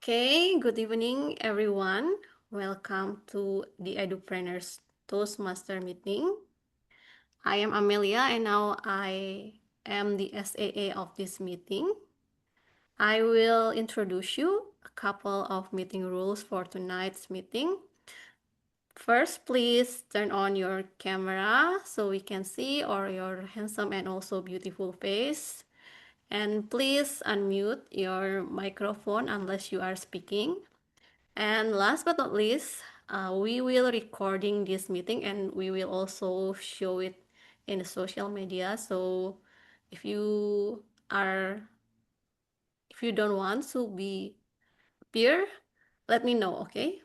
Okay, good evening, everyone. Welcome to the EDUPRENEURS Toastmaster meeting. I am Amelia, and now I am the SAA of this meeting. I will introduce you a couple of meeting rules for tonight's meeting. First, please turn on your camera so we can see your handsome and also beautiful face. And please unmute your microphone unless you are speaking. And last but not least, we will recording this meeting and we will also show it in the social media. So if you don't want to be appear, let me know, okay?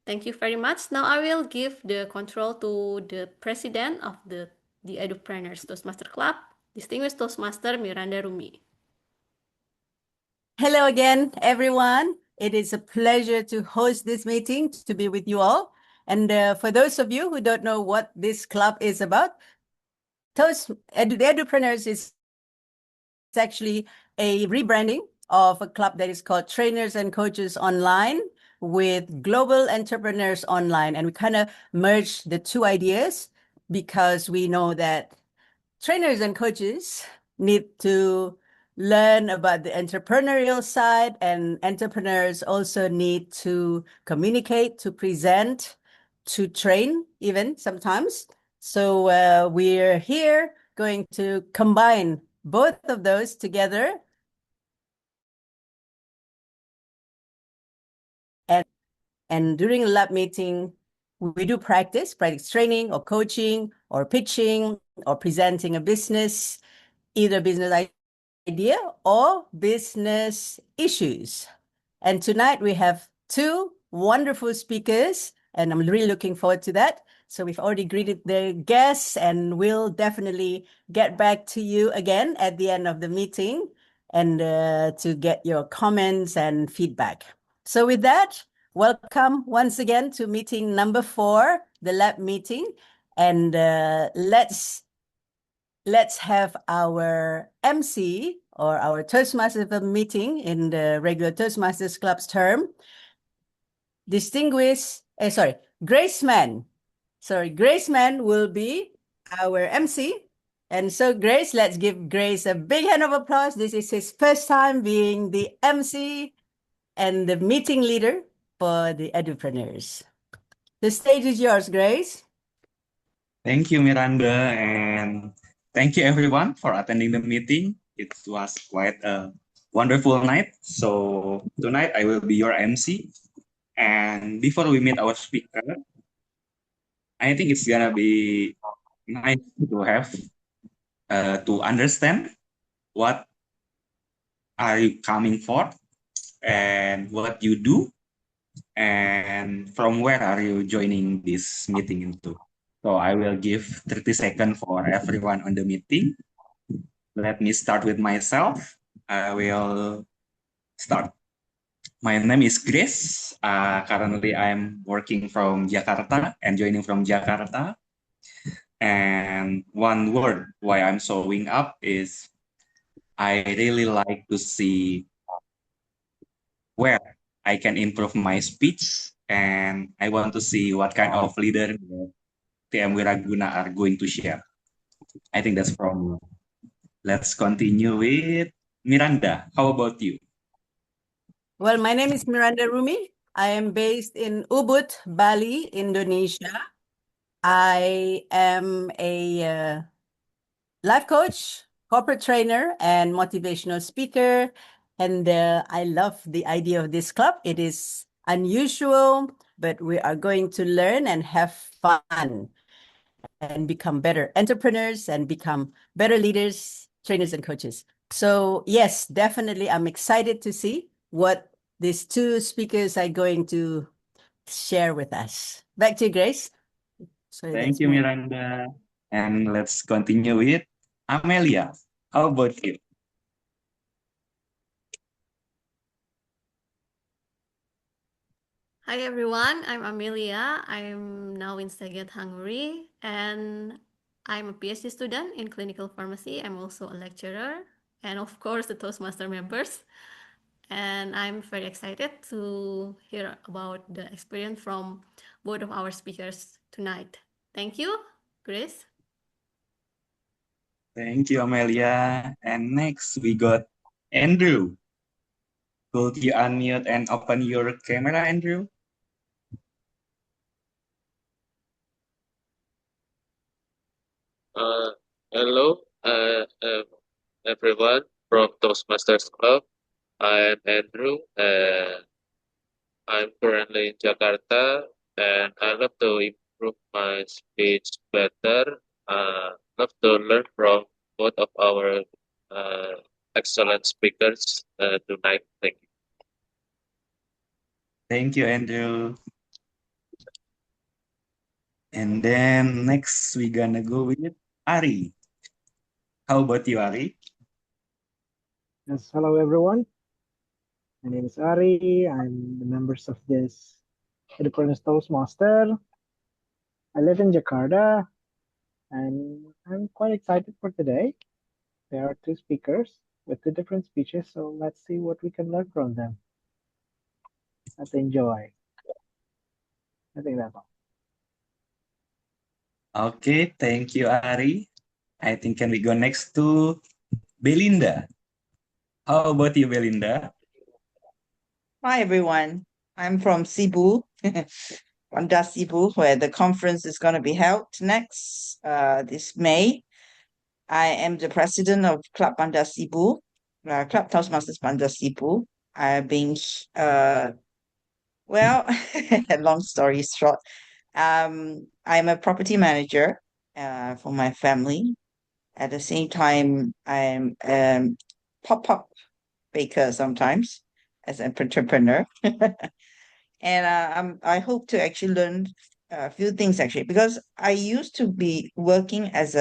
Thank you very much. Now I will give the control to the president of the EDUPRENEURS Toastmaster Club, distinguished Toastmaster Miranda Rumi. Hello again, everyone. It is a pleasure to host this meeting, to be with you all. And for those of you who don't know what this club is about, EDUPRENEURS is actually a rebranding of a club that is called Trainers and Coaches Online with Global Entrepreneurs Online. And we kind of merged the two ideas because we know that trainers and coaches need to learn about the entrepreneurial side, and entrepreneurs also need to communicate, to present, to train even sometimes. So we're here going to combine both of those together. And during a lab meeting, we do practice training or coaching or pitching or presenting a business, either business idea or business issues. And tonight we have two wonderful speakers, and I'm really looking forward to that. So we've already greeted the guests, and we'll definitely get back to you again at the end of the meeting and to get your comments and feedback. So with that, welcome once again to meeting number 4, the lab meeting. And let's have our MC or our Toastmasters meeting in the regular Toastmasters Club's term. Graceman. Graceman will be our MC. And so Grace, let's give Grace a big hand of applause. This is his first time being the MC and the meeting leader for the EDUPRENEURS. The stage is yours, Grace. Thank you, Miranda, and thank you everyone for attending the meeting. It was quite a wonderful night. So tonight I will be your MC. And before we meet our speaker, I think it's gonna be nice to have to understand what are you coming for and what you do and from where are you joining this meeting into. So I will give 30 seconds for everyone on the meeting. Let me start with myself. I will start. My name is Grace. Currently, I'm working from Jakarta and joining from Jakarta. And one word why I'm showing up is I really like to see where I can improve my speech, and I want to see what kind of leader TM Wiraguna are going to share. I think that's from. Let's continue with Miranda. How about you? Well, my name is Miranda Rumi. I am based in Ubud, Bali, Indonesia. I am a life coach, corporate trainer, and motivational speaker. And I love the idea of this club. It is unusual, but we are going to learn and have fun and become better entrepreneurs and become better leaders, trainers, and coaches. So yes, definitely, I'm excited to see what these two speakers are going to share with us. Back to you, Grace. Thank you, Miranda. And let's continue with Amelia. How about you? Hi everyone, I'm Amelia. I'm now in Szeged, Hungary, and I'm a PhD student in clinical pharmacy. I'm also a lecturer, and of course the Toastmaster members. and I'm very excited to hear about the experience from both of our speakers tonight. Thank you, Grace. Thank you, Amelia. And next we got Andrew. Could you unmute and open your camera, Andrew? Hello, everyone from Toastmasters Club. I'm Andrew, and I'm currently in Jakarta, and I love to improve my speech better. Love to learn from both of our uh, excellent speakers tonight. Thank you. Thank you, Andrew. And then next we gonna go with Ari. How about you, Ari? Yes, hello everyone. My name is Ari. I'm the members of this EDUPRENEURS Toastmaster. I live in Jakarta and I'm quite excited for today. There are two speakers with two different speeches, so let's see what we can learn from them. Let's enjoy. I think that's all. Okay, thank you, Ari. I think can we go next to Belinda? How about you, Belinda? Hi, everyone. I'm from Cebu, Bandar Cebu, where the conference is going to be held next this May. I am the president of Club Bandar Cebu, Club Toastmasters Bandar Cebu. I've been, well, long story short, I'm a property manager for my family. At the same time, I'm pop-up baker sometimes as an entrepreneur. And I hope to actually learn a few things actually, because I used to be working as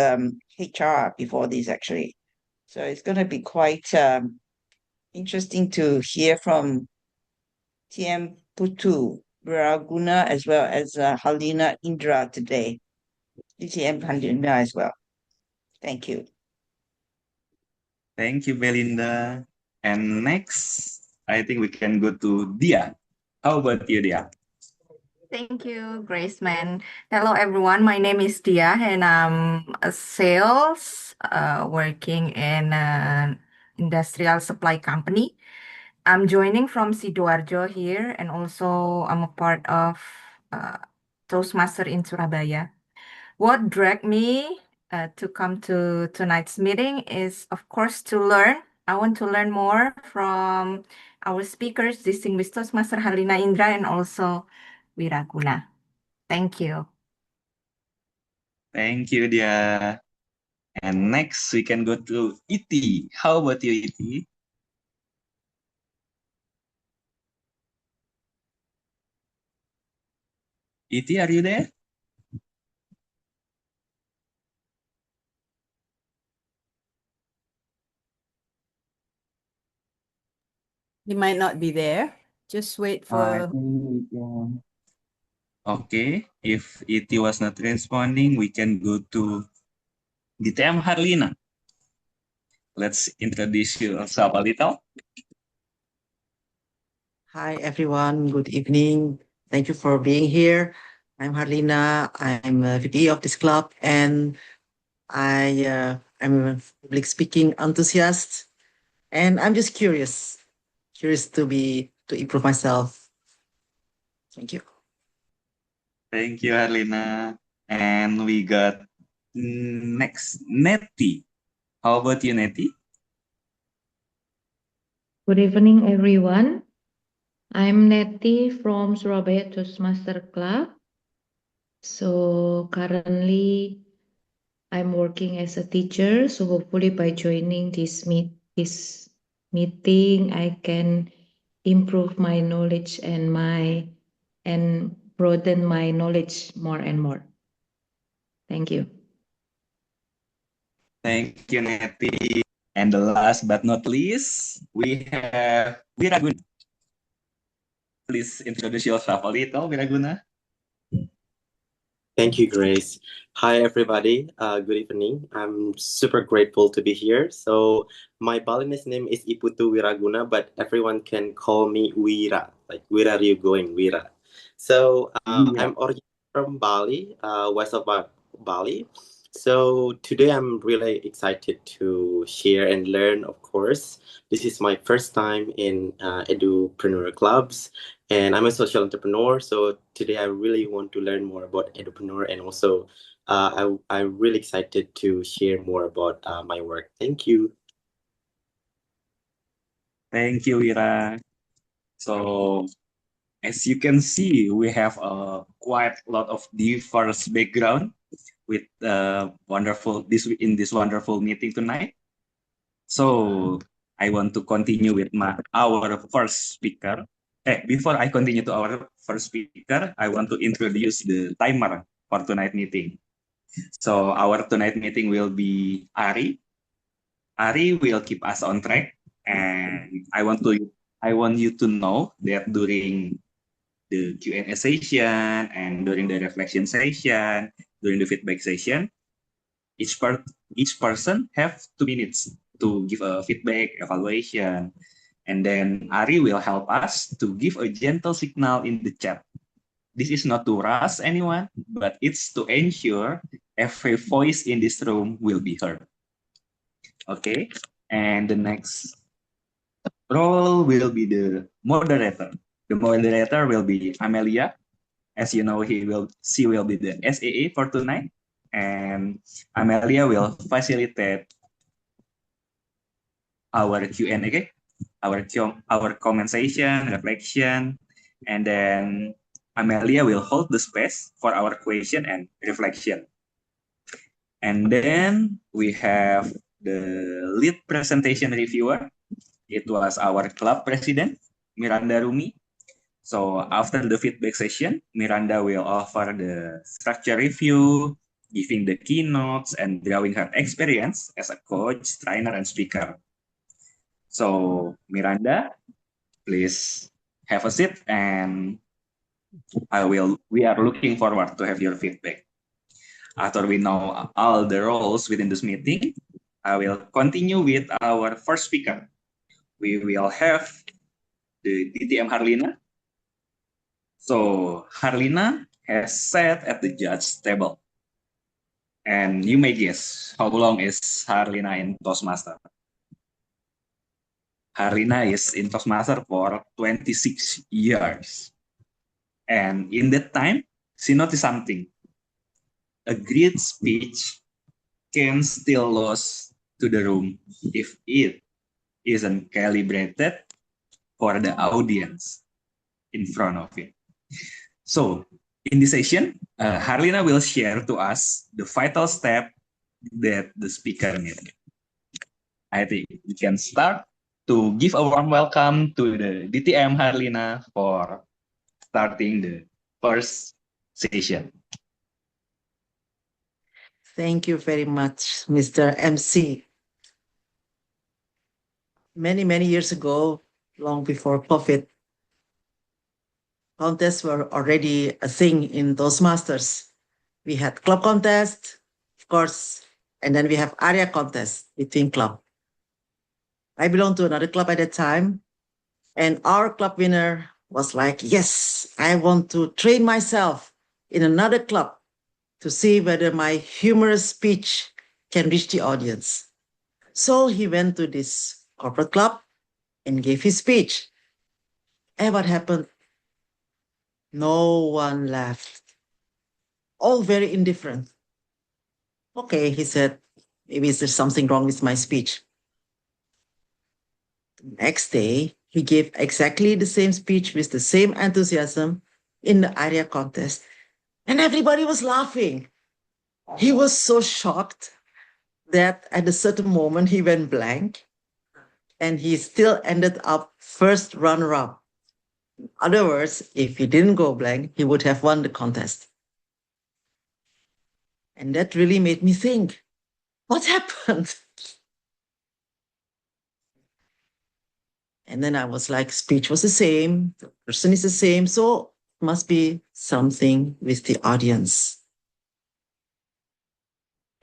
HR before this actually. So it's going to be quite interesting to hear from TM Putu, Wiraguna, as well as Harlina Indra today. TM Harlina as well. Thank you. Thank you, Belinda. And next, I think we can go to Dia. How about you, Dia? Thank you, Grace Man. Hello, everyone. My name is Dia, and I'm a sales working in an industrial supply company. I'm joining from Sidoarjo here, and also I'm a part of Toastmaster in Surabaya. What dragged me to come to tonight's meeting is, of course, to learn. I want to learn more from our speakers, distinguished Toastmaster Harlina Indra and also Wiraguna. Thank you. Thank you, Dia. And next, we can go to Iti. How about you, Iti? Iti, are you there? He might not be there. Just wait for. Okay, if Iti was not responding, we can go to DTM Harlina. Let's introduce yourself a little. Hi, everyone. Good evening. Thank you for being here. I'm Harlina. I'm a VP of this club, and I'm a public speaking enthusiast. And I'm just curious to improve myself. Thank you. Thank you, Harlina. And we got next, Neti. How about you, Neti? Good evening, everyone. I'm Neti from Surabaya Toastmaster Club. So currently, I'm working as a teacher. So hopefully, by joining this meeting, I can improve my knowledge and broaden my knowledge more and more. Thank you. Thank you, Neti. And the last but not least, we have Wiraguna. Please introduce yourself a little, Wiraguna. Thank you, Grace. Hi, everybody. Good evening. I'm super grateful to be here. So, my Balinese name is Putu Wiraguna, but everyone can call me Wira. Like, where are you going, Wira? So, I'm originally from Bali, west of Bali. So, today I'm really excited to share and learn, of course. This is my first time in Edupreneur clubs, and I'm a social entrepreneur. So today I really want to learn more about entrepreneur, and also I'm really excited to share more about my work. Thank you. Thank you, Ira. So, as you can see, we have a quite lot of diverse background with wonderful this wonderful meeting tonight. So, I want to continue with our first speaker. Before I continue to our first speaker, I want to introduce the timer for tonight meeting. So our tonight meeting will be Ari. Ari will keep us on track, and I want you to know that during the Q&A session and during the reflection session, during the feedback session, each person have 2 minutes to give a feedback evaluation, and then Ari will help us to give a gentle signal in the chat. This is not to rush anyone, but it's to ensure every voice in this room will be heard. Okay, and the next role will be the moderator. The moderator will be Amelia. As you know, she will be the SAA for tonight, and Amelia will facilitate our Q&A, our conversation, reflection, and then Amelia will hold the space for our question and reflection. And then we have the lead presentation reviewer. It was our club president, Miranda Rumi. So after the feedback session, Miranda will offer the structure review, giving the keynotes and drawing her experience as a coach, trainer, and speaker. So Miranda, please have a seat, and we are looking forward to have your feedback. After we know all the roles within this meeting, I will continue with our first speaker. We will have the DTM Harlina. So Harlina has sat at the judge table. And you may guess how long is Harlina in Toastmaster. Harlina is in Toastmaster for 26 years. And in that time, she noticed something. A great speech can still lose to the room if it isn't calibrated for the audience in front of it. So, in this session, Harlina will share to us the vital step that the speaker needs. I think we can start to give a warm welcome to the DTM Harlina for starting the first session. Thank you very much, Mr. MC. Many, many years ago, long before COVID, contests were already a thing in Toastmasters. We had club contests, of course, and then we have area contests between club. I belonged to another club at that time, and our club winner was like, yes, I want to train myself in another club to see whether my humorous speech can reach the audience. So he went to this corporate club and gave his speech. And what happened? No one laughed. All very indifferent. Okay, he said, maybe there's something wrong with my speech. The next day, he gave exactly the same speech with the same enthusiasm in the area contest. And everybody was laughing. He was so shocked that at a certain moment he went blank and he still ended up first runner-up. In other words, if he didn't go blank, he would have won the contest. And that really made me think, what happened? And then I was like, speech was the same, the person is the same, so it must be something with the audience.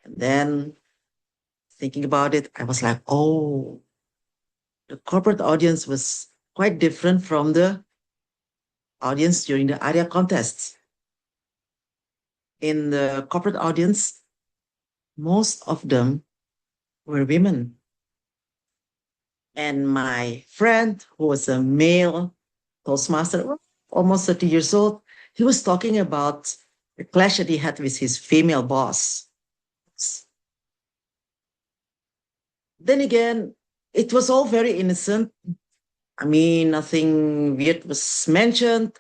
And then thinking about it, I was like, oh, the corporate audience was quite different from the audience during the area contests. In the corporate audience, most of them were women. And my friend, who was a male Toastmaster, almost 30 years old, he was talking about the clash that he had with his female boss. Then again, it was all very innocent. I mean, nothing weird was mentioned,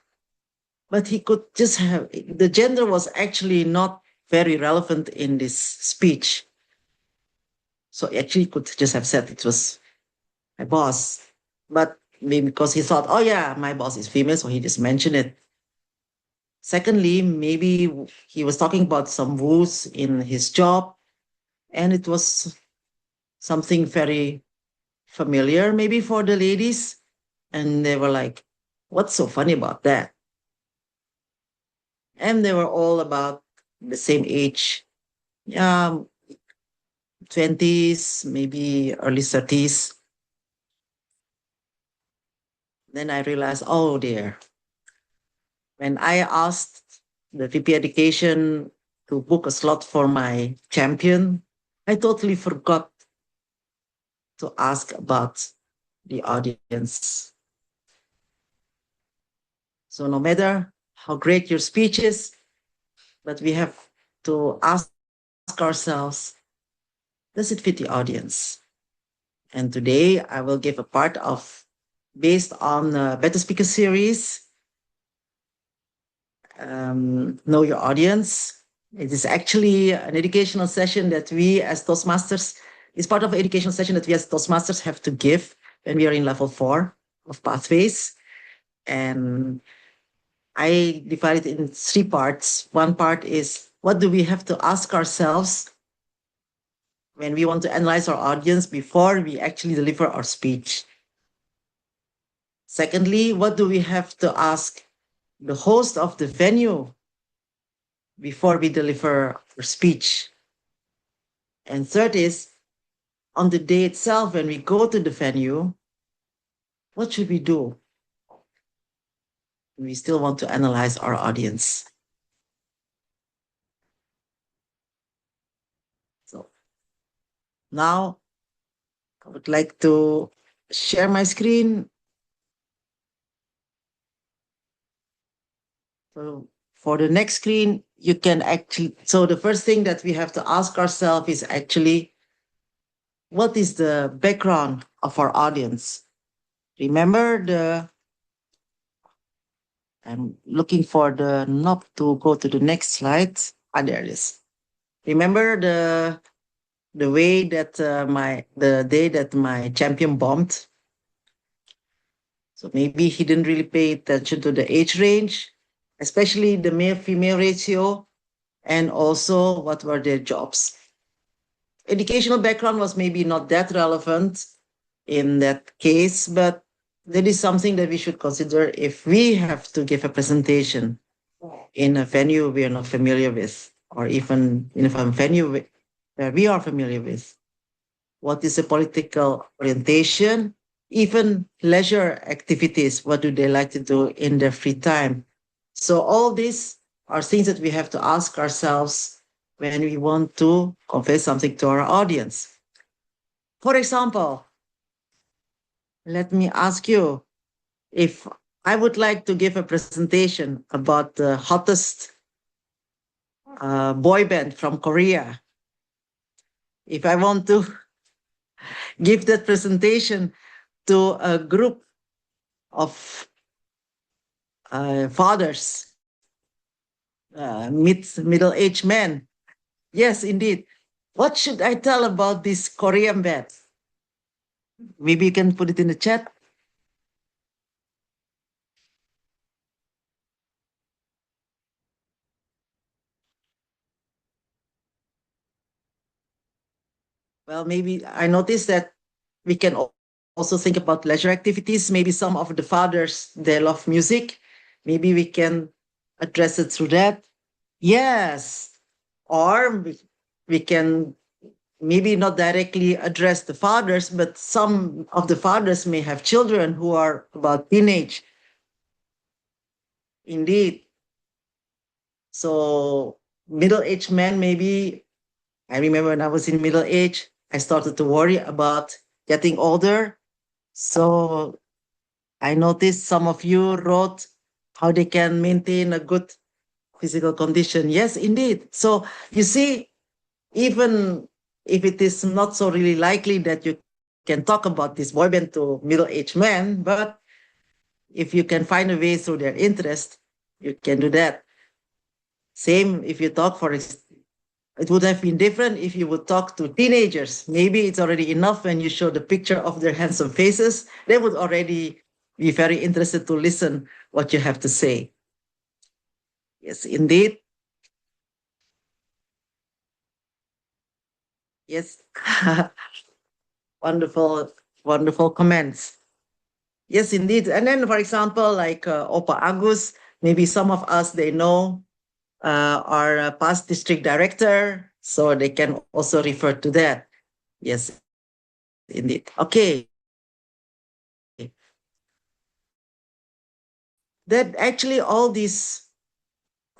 but he could just have, the gender was actually not very relevant in this speech. So actually could just have said it was my boss, but maybe because he thought, oh yeah, my boss is female, so he just mentioned it. Secondly, maybe he was talking about some woes in his job, and it was something very familiar maybe for the ladies, and they were like, what's so funny about that? And they were all about the same age, 20s, maybe early 30s. Then I realized, oh dear. When I asked the VP Education to book a slot for my champion, I totally forgot to ask about the audience. So no matter how great your speech is, but we have to ask ourselves, does it fit the audience? And today I will give a part of, based on the Better Speaker series, Know Your Audience. It is actually an educational session that we as Toastmasters, is part of an educational session that we as Toastmasters have to give when we are in level 4 of Pathways. And I divide it in 3 parts. One part is, what do we have to ask ourselves when we want to analyze our audience before we actually deliver our speech? Secondly, what do we have to ask the host of the venue before we deliver our speech? And third is, on the day itself, when we go to the venue, what should we do? We still want to analyze our audience. So now I would like to share my screen. So for the next screen, you can actually, so the first thing that we have to ask ourselves is actually, what is the background of our audience? Remember I'm looking for the knob to go to the next slide. There it is. Remember the way that the day that my champion bombed? So maybe he didn't really pay attention to the age range, especially the male-female ratio, and also what were their jobs. Educational background was maybe not that relevant in that case, but that is something that we should consider if we have to give a presentation in a venue we are not familiar with, or even in a venue where we are familiar with. What is the political orientation? Even leisure activities, what do they like to do in their free time? So all these are things that we have to ask ourselves when we want to convey something to our audience. For example, let me ask you, if I would like to give a presentation about the hottest boy band from Korea, if I want to give that presentation to a group of fathers, middle-aged men, yes, indeed. What should I tell about this Korean band? Maybe you can put it in the chat. Well, maybe I noticed that we can also think about leisure activities. Maybe some of the fathers, they love music. Maybe we can address it through that. Yes. Or we can maybe not directly address the fathers, but some of the fathers may have children who are about teenage. Indeed. So middle-aged men, maybe, I remember when I was in middle age, I started to worry about getting older. So I noticed some of you wrote how they can maintain a good physical condition. Yes, indeed. So you see, even if it is not so really likely that you can talk about this boy band to middle-aged men, but if you can find a way through their interest, you can do that. Same if you talk for it would have been different if you would talk to teenagers. Maybe it's already enough when you show the picture of their handsome faces. They would already be very interested to listen what you have to say. Yes, indeed. Yes. Wonderful, wonderful comments. Yes, indeed. And then, for example, like Opa Agus, maybe some of us, they know our past district director, so they can also refer to that. Yes, indeed. Okay. That actually all these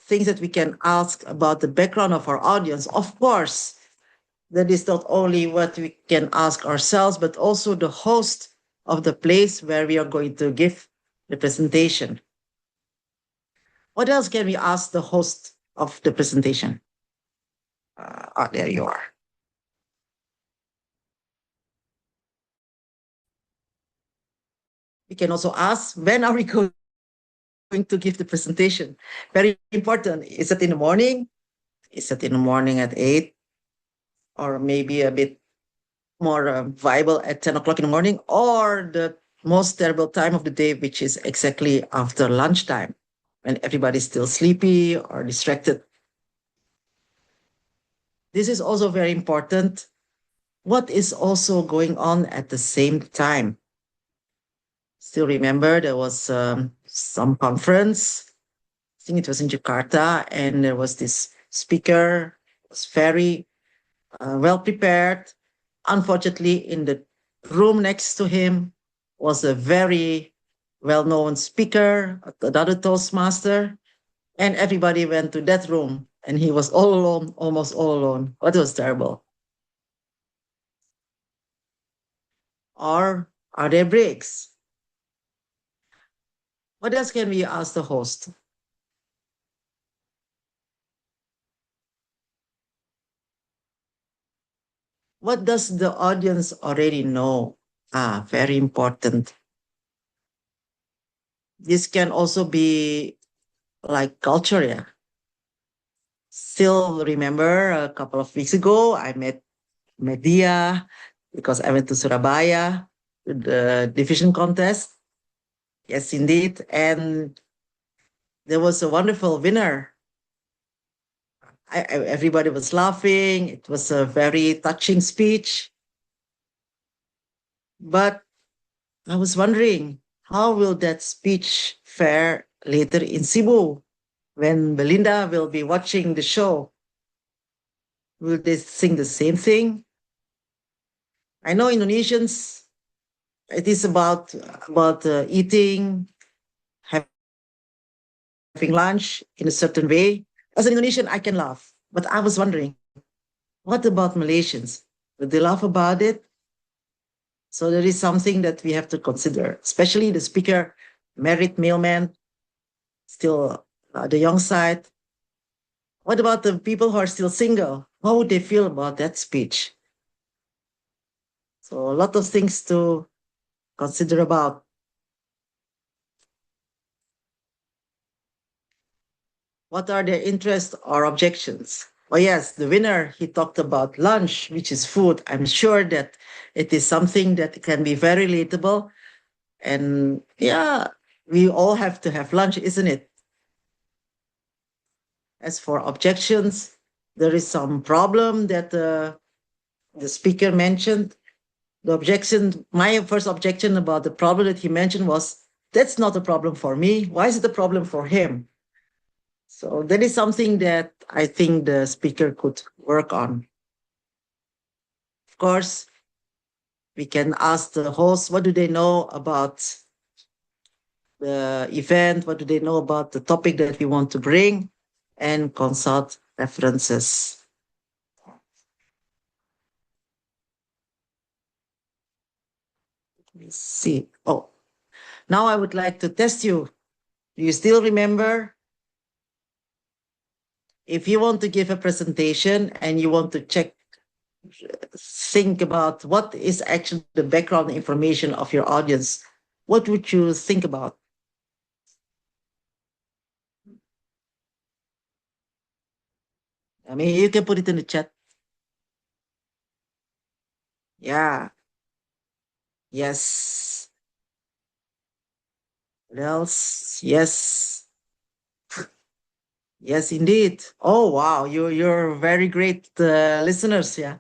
things that we can ask about the background of our audience, of course, that is not only what we can ask ourselves, but also the host of the place where we are going to give the presentation. What else can we ask the host of the presentation? There you are. We can also ask, when are we going to give the presentation? Very important. Is it in the morning? Is it in the morning at 8? Or maybe a bit more viable at 10 o'clock in the morning? Or the most terrible time of the day, which is exactly after lunchtime, when everybody's still sleepy or distracted? This is also very important. What is also going on at the same time? Still remember there was some conference, I think it was in Jakarta, and there was this speaker, was very well prepared. Unfortunately, in the room next to him was a very well-known speaker, another Toastmaster, and everybody went to that room, and he was all alone, almost all alone. That was terrible. Or are there breaks? What else can we ask the host? What does the audience already know? Very important. This can also be like culture, yeah. Still remember a couple of weeks ago, I met Media because I went to Surabaya to the division contest. Yes, indeed. And there was a wonderful winner. Everybody was laughing. It was a very touching speech. But I was wondering, how will that speech fare later in Cebu when Belinda will be watching the show? Will they sing the same thing? I know Indonesians, it is about eating, having lunch in a certain way. As an Indonesian, I can laugh. But I was wondering, what about Malaysians? Will they laugh about it? So there is something that we have to consider, especially the speaker, married male man, still the young side. What about the people who are still single? How would they feel about that speech? So a lot of things to consider about. What are their interests or objections? Oh yes, the winner, he talked about lunch, which is food. I'm sure that it is something that can be very relatable. And yeah, we all have to have lunch, isn't it? As for objections, there is some problem that the speaker mentioned. The objection, my first objection about the problem that he mentioned was, that's not a problem for me. Why is it a problem for him? So that is something that I think the speaker could work on. course, we can ask the host, what do they know about the event? What do they know about the topic that we want to bring? And consult references. Let's see. Oh, now I would like to test you. Do you still remember? If you want to give a presentation and you want to think about what is actually the background information of your audience, what would you think about? I mean, you can put it in the chat. Yeah. Yes. What else? Yes. Yes, indeed. Oh, wow. You're very great listeners. Yeah.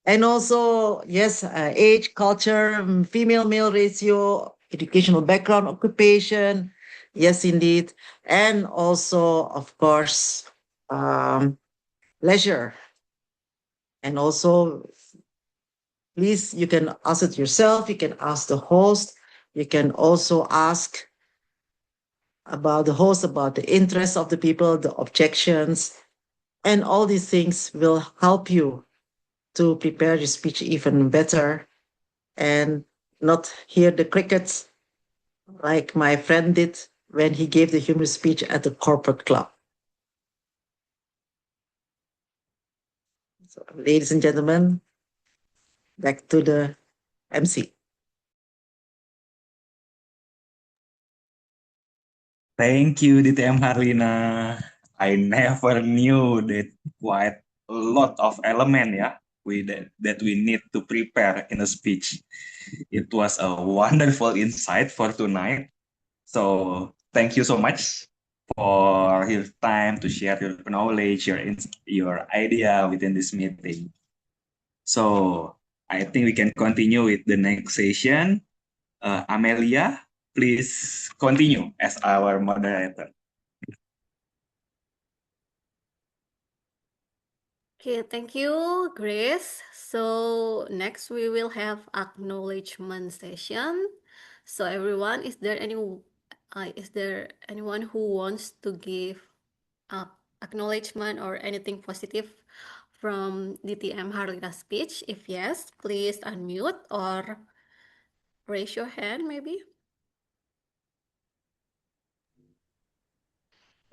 And also, yes, age, culture, female-male ratio, educational background, occupation. Yes, indeed. And also, of course, leisure. And also, please, you can ask it yourself. You can ask the host. You can also ask about the host, about the interests of the people, the objections, and all these things will help you to prepare your speech even better and not hear the crickets like my friend did when he gave the humor speech at the corporate club. So, ladies and gentlemen, back to the MC. Thank you, DTM Harlina. I never knew that quite a lot of element, yeah, that we need to prepare in a speech. It was a wonderful insight for tonight. So thank you so much for your time to share your knowledge, your idea within this meeting. So I think we can continue with the next session. Amelia, please continue as our moderator. Okay, thank you, Grace. So next we will have acknowledgement session. So everyone, is there anyone who wants to give acknowledgement or anything positive from DTM Harlina's speech? If yes, please unmute or raise your hand maybe.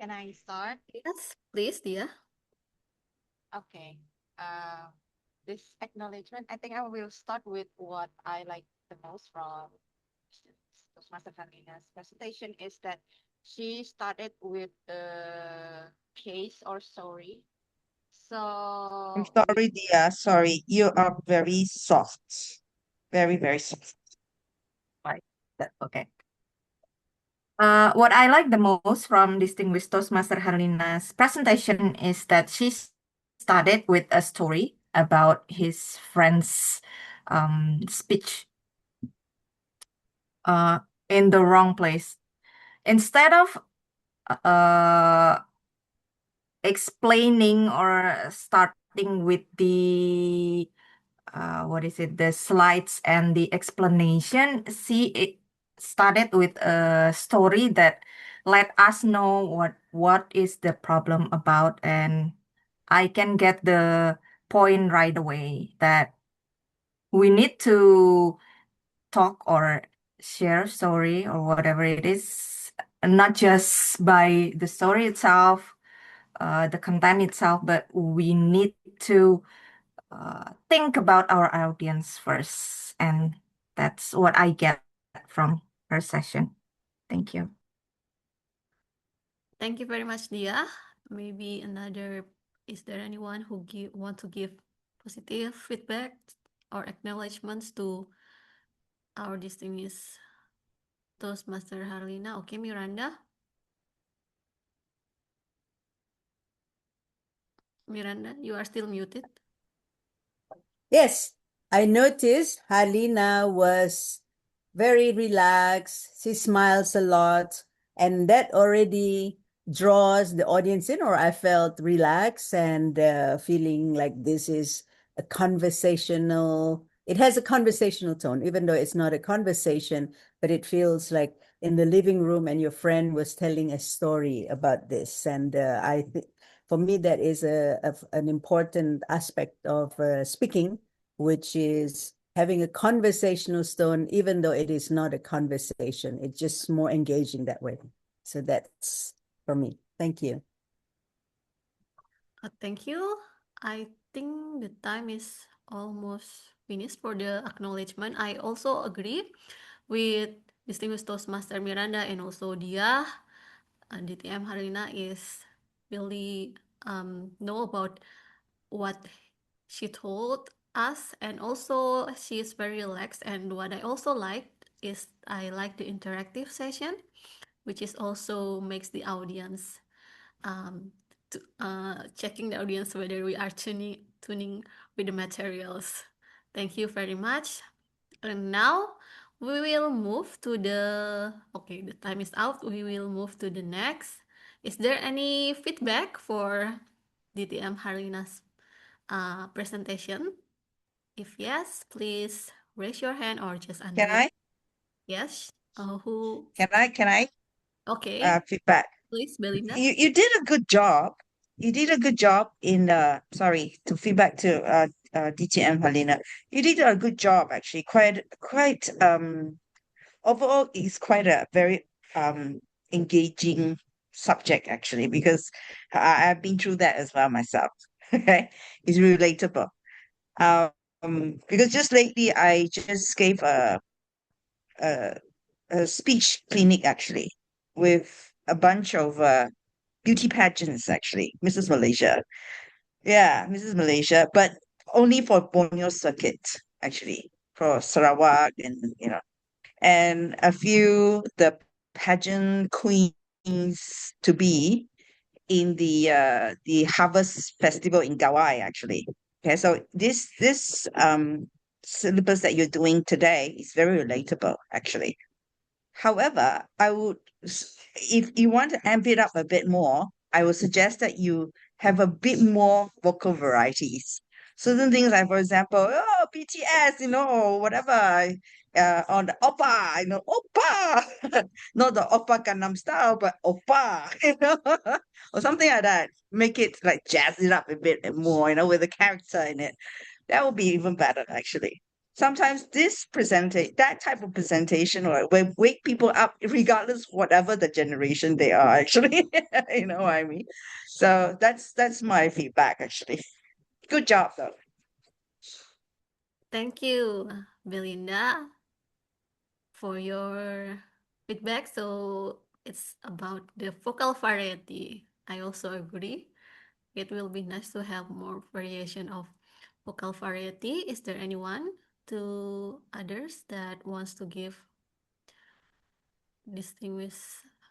Can I start? Yes, please, Dia. Okay. This acknowledgement, I think I will start with what I like the most from Toastmaster Harlina's presentation is that she started with a case or story. So I'm sorry, Dia. Sorry, you are very soft. Very, very soft. right. Okay. What I like the most from Distinguished Toastmaster Harlina's presentation is that she started with a story about his friend's speech in the wrong place. Instead of uh, explaining or starting with the what is it, the slides and the explanation, it started with a story that let us know what is the problem about, and I can get the point right away that we need to talk or share story or whatever it is, not just by the story itself, the content itself, but we need to think about our audience first. And that's what I get from her session. Thank you. Thank you very much, Dia. Maybe is there anyone who want to give positive feedback or acknowledgements to our distinguished Toastmaster Harlina? Okay, Miranda. Miranda, you are still muted. Yes, I noticed Harlina was very relaxed. She smiles a lot, and that already draws the audience in, or I felt relaxed and feeling like this is a conversational, it has a conversational tone, even though it's not a conversation, but it feels like in the living room and your friend was telling a story about this. And I think for me, that is an important aspect of speaking, which is having a conversational tone, even though it is not a conversation. It's just more engaging that way. So that's for me. Thank you. Thank you. I think the time is almost finished for the acknowledgement. I also agree with distinguished Toastmaster Miranda and also Dia. DTM Harlina is really know about what she told us, and also she is very relaxed. And what I also like is I like the interactive session, which is also makes the audience checking the audience whether we are tuning with the materials. Thank you very much. And now we will move to the, okay, the time is out. We will move to the next. Is there any feedback for DTM Harlina's presentation? If yes, please raise your hand or just Can unmute. I? Yes. Who? Can I? Okay. Feedback. Please, Belinda. You did a good job. You did a good job in sorry, to feedback to DTM Harlina. You did a good job actually. Quite overall it's quite a very engaging subject actually, because I've been through that as well myself. Okay. It's relatable. Because just lately I just gave a, a speech clinic actually with a bunch of beauty pageants actually, Mrs. Malaysia. Yeah, Mrs. Malaysia, but only for Borneo circuit actually, for Sarawak and and a few the pageant queens to be in the Harvest Festival in Gawai actually. Okay, so this syllabus that you're doing today is very relatable actually. However, if you want to amp it up a bit more, I would suggest that you have a bit more vocal varieties. Certain things like, for example, oh, BTS, or whatever, on the oppa, oppa, not the oppa Gangnam style, but oppa, or something like that. Make it like jazz it up a bit more, with a character in it. That would be even better, actually. Sometimes that type of presentation will wake people up regardless whatever the generation they are, actually. You know what I mean? So that's my feedback, actually. Good job, though. Thank you, Belinda, for your feedback. So it's about the vocal variety. I also agree. It will be nice to have more variation of vocal variety. Is there anyone to others that wants to give distinguished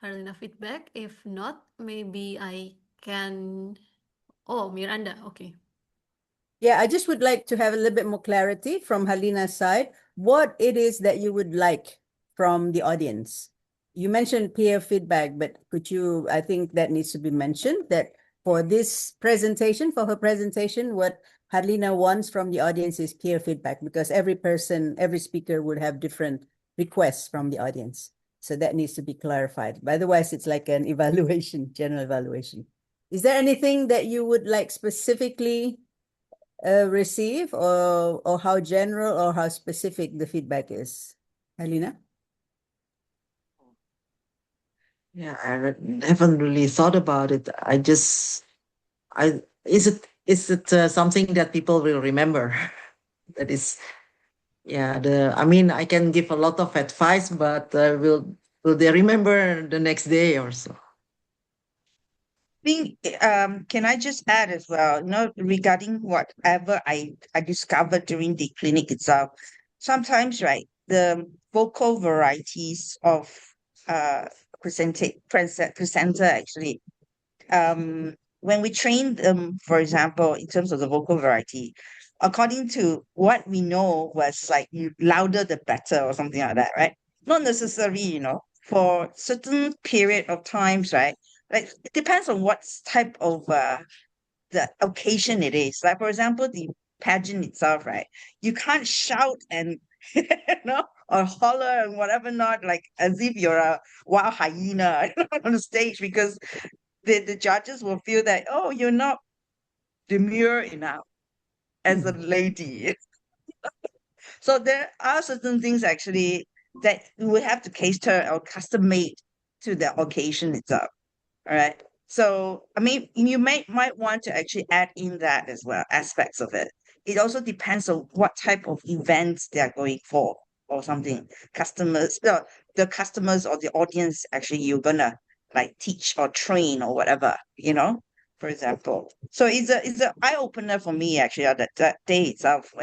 Harlina feedback? If not, maybe I can. Oh, Miranda. Okay. Yeah, I just would like to have a little bit more clarity from Harlina's side, what it is that you would like from the audience. You mentioned peer feedback, but I think that needs to be mentioned that for this presentation, for her presentation, what Harlina wants from the audience is peer feedback, because every speaker would have different requests from the audience. So that needs to be clarified. But otherwise, it's like an evaluation, general evaluation. Is there anything that you would like specifically receive, or how general or how specific the feedback is? Harlina? Yeah, I haven't really thought about it. Is it something that people will remember? That is, yeah. I can give a lot of advice, but will they remember the next day or so? Can I just add as well, regarding whatever I discovered during the clinic itself, sometimes, right, the vocal varieties of presenter actually, when we train them, for example, in terms of the vocal variety, according to what we know was like louder the better or something like that, right? Not necessary, for certain period of times, right? Like it depends on what type of the occasion it is. Like for example, the pageant itself, right? You can't shout and or holler and whatever not, like as if you're a wild hyena on the stage, because the judges will feel that, oh, you're not demure enough as a lady. So there are certain things actually that we have to cater or custom made to the occasion itself. All right. So I mean, you might want to actually add in that as well, aspects of it. It also depends on what type of events they are going for or something. The customers or the audience actually you're gonna like teach or train or whatever, for example. So it's a eye opener for me actually on that day itself.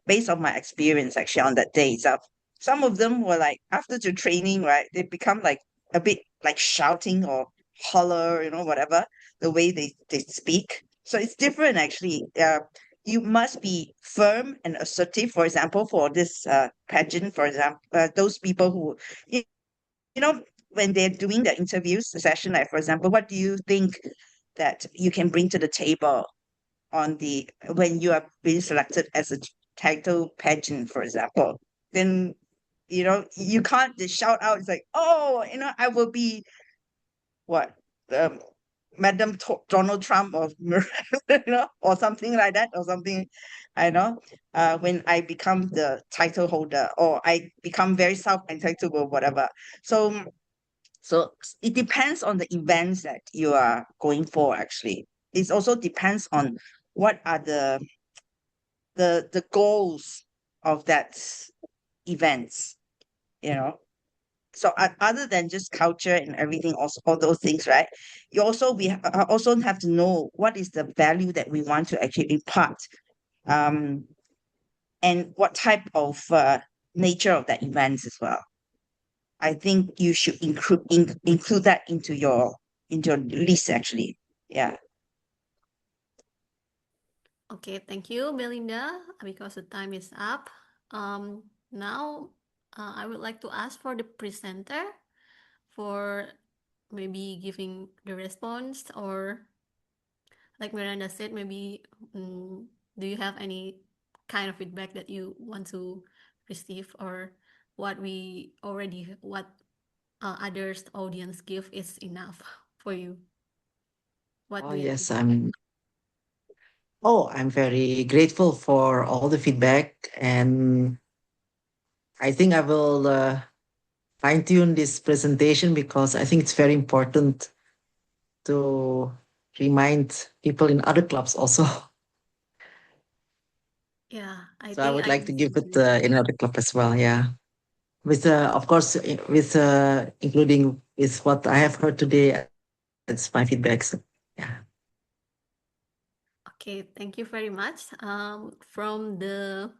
Based on my experience actually on that day itself. Some of them were like after the training, right? They become like a bit like shouting or holler, whatever, the way they speak. So it's different actually. You must be firm and assertive, for example, for this pageant, for example, those people who, you, when they're doing the interviews the session, like for example, what do you think that you can bring to the table when you are being selected as a title pageant, for example? Then you can't just shout out. It's like, oh, I will be what, um, Madam Donald Trump or or something like that, or something. I know. When I become the title holder, or I become very self-entitled or whatever. So it depends on the events that you are going for. Actually, it also depends on what are the goals of that events. So other than just culture and everything, also all those things, right? We also have to know what is the value that we want to actually impart, um, and what type of nature of that events as well. I think you should include that into your list actually. Yeah. Okay, thank you, Belinda. Because the time is up. Now, I would like to ask for the presenter for maybe giving the response, or like Miranda said, maybe do you have any kind of feedback that you want to receive, or what others audience give is enough for you? What Oh, do you yes, think? I'm very grateful for all the feedback, and I think I will fine-tune this presentation because I think it's very important to remind people in other clubs also. Yeah, I So I think would I like to give it understand. in other club as well. Yeah, with of course with including with what I have heard today. That's my feedback. So, yeah. Okay, thank you very much. From the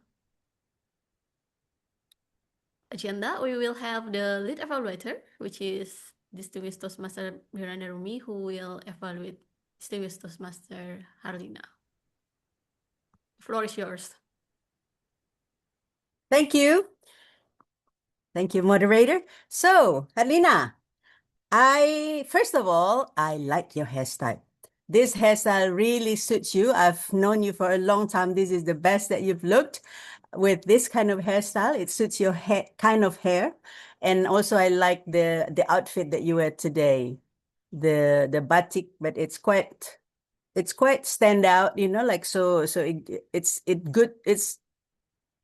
agenda, we will have the lead evaluator, which is Distinguished Toastmaster Miranda Rumi, who will evaluate Distinguished Toastmaster Harlina. The floor is yours. Thank you. Thank you, moderator. So, Harlina, first of all, I like your hairstyle. This hairstyle really suits you. I've known you for a long time. This is the best that you've looked with this kind of hairstyle. It suits your kind of hair. And also I like the outfit that you wear today. The batik, but it's quite stand out, like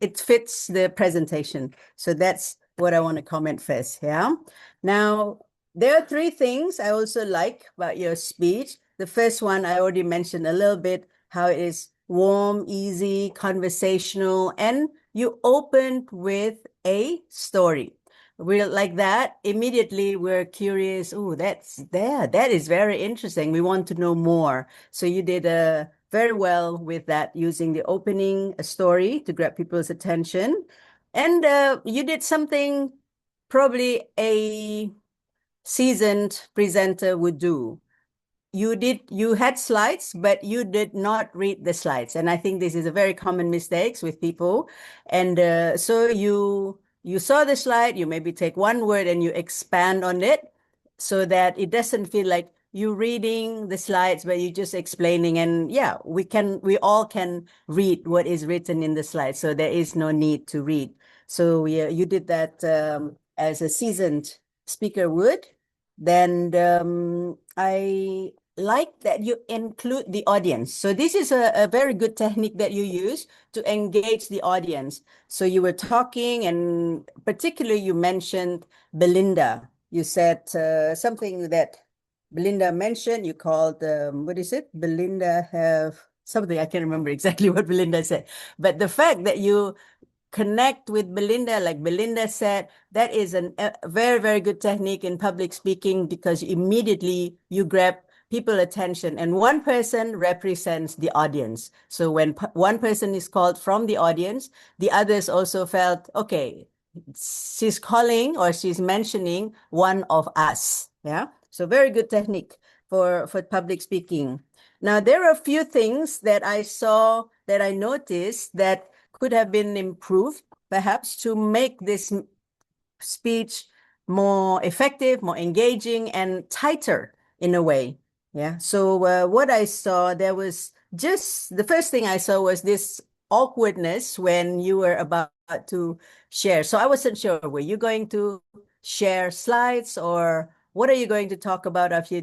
it fits the presentation. So that's what I want to comment first. Yeah. Now, there are three things I also like about your speech. The first one, I already mentioned a little bit, how it is warm, easy, conversational, and you opened with a story. We like that. Immediately, we're curious. Oh, that is very interesting. We want to know more. So you did very well with that, using the opening, a story to grab people's attention. And you did something probably a seasoned presenter would do. You had slides, but you did not read the slides. And I think this is a very common mistakes with people. And so you saw the slide, you maybe take one word and you expand on it so that it doesn't feel like you reading the slides, but you're just explaining, and yeah, we all can read what is written in the slides, so there is no need to read. So yeah, you did that as a seasoned speaker would. Then I like that you include the audience. So this is a very good technique that you use to engage the audience. So you were talking, and particularly you mentioned Belinda. You said something that Belinda mentioned. You called, what is it? Belinda have something. I can't remember exactly what Belinda said. But the fact that you connect with Belinda, like Belinda said, that is a very, very good technique in public speaking, because immediately you grab people attention, and one person represents the audience. So when one person is called from the audience, the others also felt, okay, she's calling or she's mentioning one of us. Yeah. So very good technique for public speaking. Now, there are a few things that I saw, that I noticed that could have been improved, perhaps, to make this speech more effective, more engaging, and tighter in a way. Yeah. So what I saw, there was just the first thing I saw was this awkwardness when you were about to share. So I wasn't sure, were you going to share slides, or what are you going to talk about after you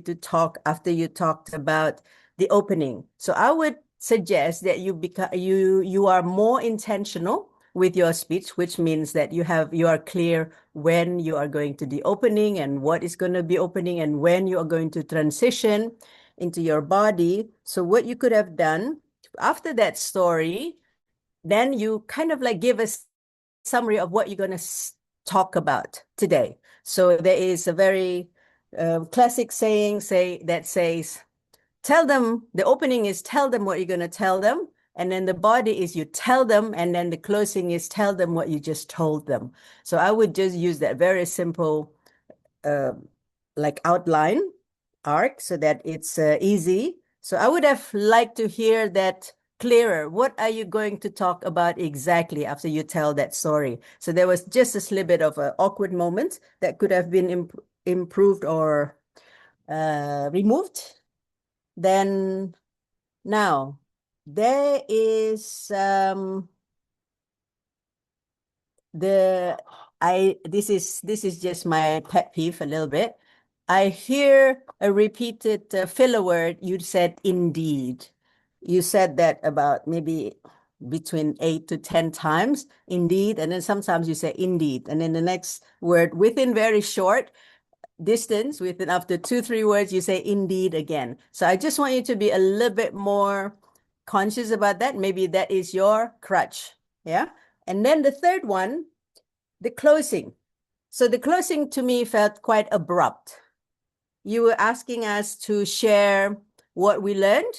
talked about the opening? So I would suggest that you are more intentional with your speech, which means that you are clear when you are going to the opening and what is going to be opening, and when you are going to transition into your body. So what you could have done after that story, then you kind of like give a summary of what you're going to talk about today. So there is a very classic saying that says, tell them, the opening is tell them what you're going to tell them. And then the body is you tell them, and then the closing is tell them what you just told them. So I would just use that very simple like outline arc, so that it's easy. So I would have liked to hear that clearer. What are you going to talk about exactly after you tell that story? So there was just a little bit of an awkward moment that could have been improved or removed. Then now there is this is just my pet peeve a little bit. I hear a repeated filler word. You said indeed. You said that about maybe between 8 to 10 times, indeed. And then sometimes you say indeed. And then the next word, within very short distance, within after 2-3 words, you say indeed again. So I just want you to be a little bit more conscious about that. Maybe that is your crutch. Yeah. And then the third one, the closing. So the closing to me felt quite abrupt. You were asking us to share what we learned,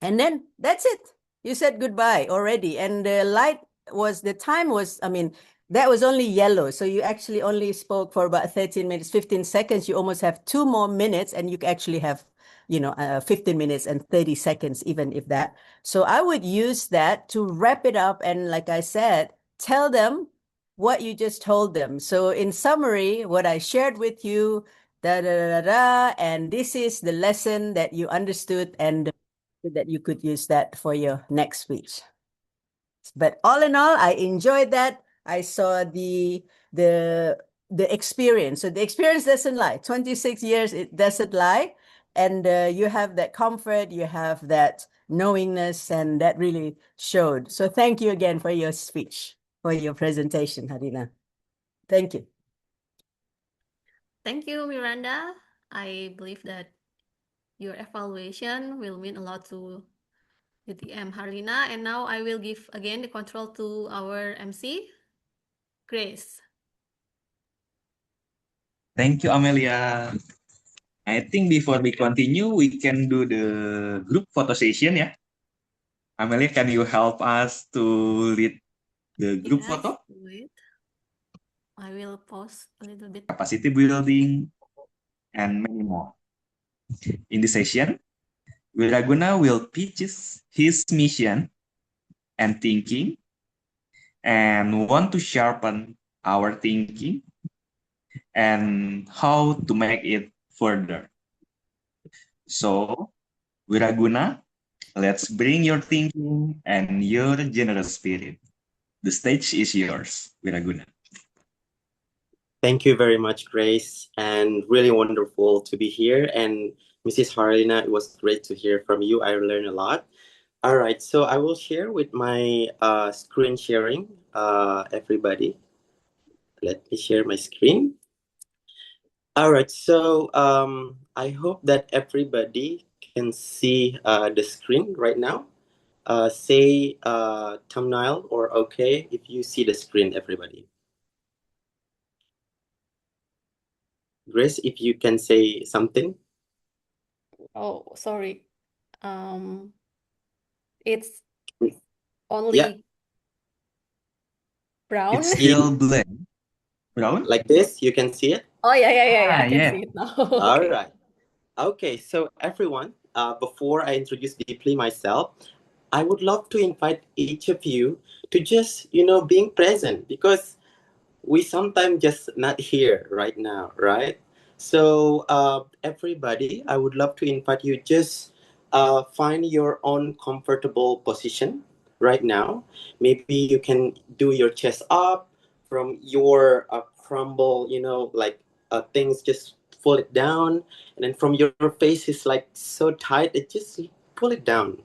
and then that's it. You said goodbye already. And the time was, I mean, that was only yellow. So you actually only spoke for about 13 minutes, 15 seconds. You almost have 2 more minutes, and you actually have, 15 minutes and 30 seconds, even if that. So I would use that to wrap it up. And like I said, tell them what you just told them. So in summary, what I shared with you, and this is the lesson that you understood, and that you could use that for your next speech. But all in all, I enjoyed that. I saw the experience. So the experience doesn't lie. 26 years, it doesn't lie. And you have that comfort, you have that knowingness, and that really showed. So thank you again for your speech, for your presentation, Harina. Thank you. Thank you, Miranda. I believe that your evaluation will mean a lot to UTM Harlina. And now I will give again the control to our MC, Grace. Thank you, Amelia. I think before we continue, we can do the group photo session, yeah? Amelia, can you help us to lead the group Yes, photo? wait. I will pause a little bit. Capacity building, and many more. In this session, Wiraguna will pitch his mission and thinking, and want to sharpen our thinking and how to make it further. So, Wiraguna, let's bring your thinking and your generous spirit. The stage is yours, Wiraguna. Thank you very much, Grace, and really wonderful to be here. And Mrs. Harlina, it was great to hear from you. I learned a lot. All right, so I will share with my screen sharing, everybody. Let me share my screen. All right, so I hope that everybody can see the screen right now. Say thumbnail or okay if you see the screen, everybody. Grace, if you can say something. Oh, sorry. It's Yeah, only brown. It's still black. Brown? like this, you can see it. Oh, yeah. I can Yeah. see it now. All Okay. right. Okay, so everyone, before I introduce deeply myself, I would love to invite each of you to just, being present because we sometimes just not here right now, right? So, everybody, I would love to invite you just find your own comfortable position right now. Maybe you can do your chest up from your crumble, like things just pull it down, and then from your face is like so tight, it just pull it down.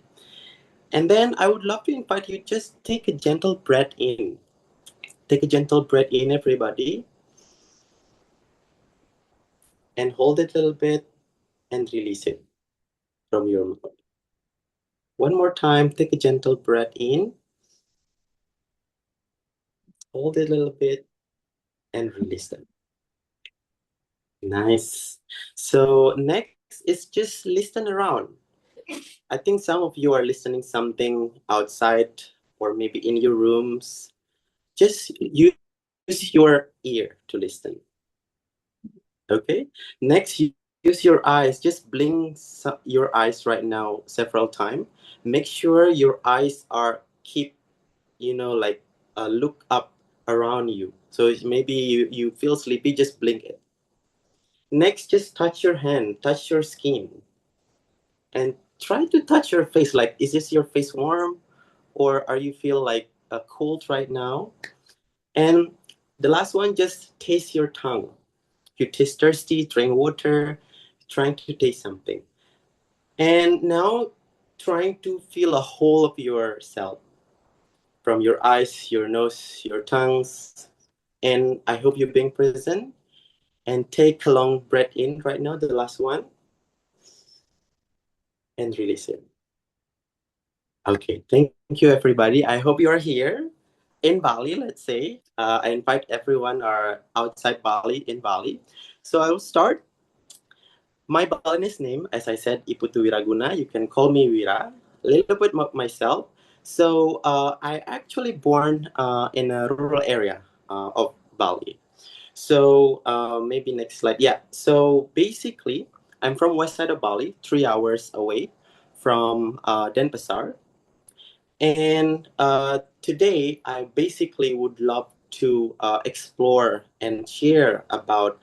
And then I would love to invite you just take a gentle breath in. Take a gentle breath in, everybody, and hold it a little bit and release it from your mouth. One more time, take a gentle breath in, hold it a little bit, and release it. Nice. So next is just listen around. I think some of you are listening something outside or maybe in your rooms. Just use your ear to listen. Okay. Next, use your eyes. Just blink your eyes right now several times. Make sure your eyes are keep, like look up around you. So maybe you feel sleepy, just blink it. Next, just touch your hand, touch your skin, and try to touch your face. Like, is this your face warm, or are you feel like cold right now? And the last one, just taste your tongue. You taste thirsty, drink water, trying to taste something. And now trying to feel a whole of yourself from your eyes, your nose, your tongues. And I hope you're being present. And take a long breath in right now, the last one, and release it. Okay, thank you, everybody. I hope you are here in Bali, let's say. I invite everyone are outside Bali, in Bali. So I will start. My Balinese name, as I said, Putu Wiraguna. You can call me Wira. A little bit myself. So I actually born in a rural area of Bali. So maybe next slide. Yeah. So basically, I'm from west side of Bali, 3 hours away from Denpasar. And today, I basically would love to explore and share about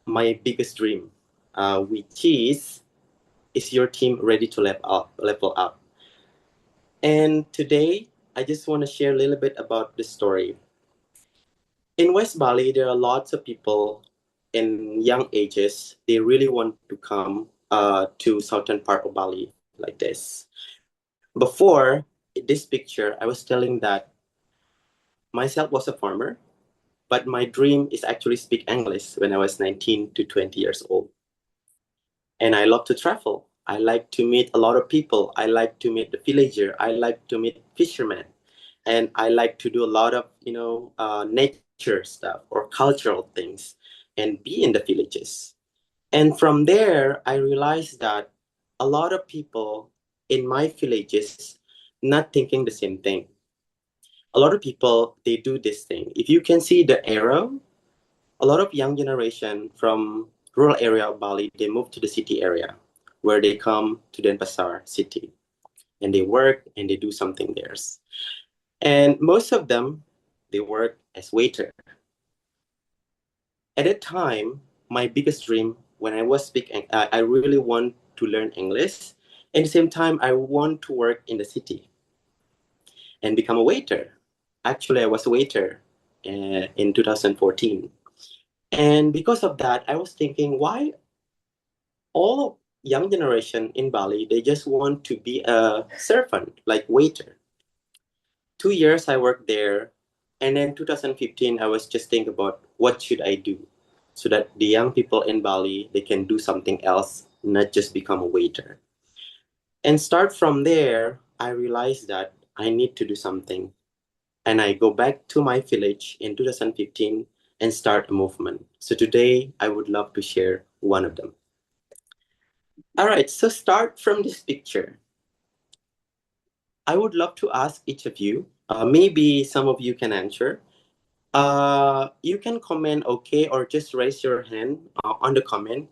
my biggest dream, which is your team ready to level up? And today, I just want to share a little bit about the story. In West Bali, there are lots of people in young ages. They really want to come to southern part of Bali like this. Before this picture, I was telling that myself was a farmer, but my dream is actually speak English when I was 19 to 20 years old. And I love to travel. I like to meet a lot of people. I like to meet the villager. I like to meet fishermen, and I like to do a lot of nature stuff or cultural things, and be in the villages. And from there, I realized that a lot of people in my villages not thinking the same thing. A lot of people they do this thing. If you can see the arrow, a lot of young generation from rural area of Bali, they move to the city area where they come to Denpasar city and they work and they do something there. And most of them, they work as waiter. At that time, my biggest dream when I was speaking, I really want to learn English. At the same time, I want to work in the city and become a waiter. Actually, I was a waiter in 2014. And because of that, I was thinking, why all young generation in Bali, they just want to be a servant, like waiter. 2 years I worked there. And then 2015, I was just thinking about what should I do so that the young people in Bali, they can do something else, not just become a waiter. And start from there, I realized that I need to do something. And I go back to my village in 2015 and start a movement. So today, I would love to share one of them. All right, so start from this picture. I would love to ask each of you, maybe some of you can answer. You can comment okay or just raise your hand on the comment.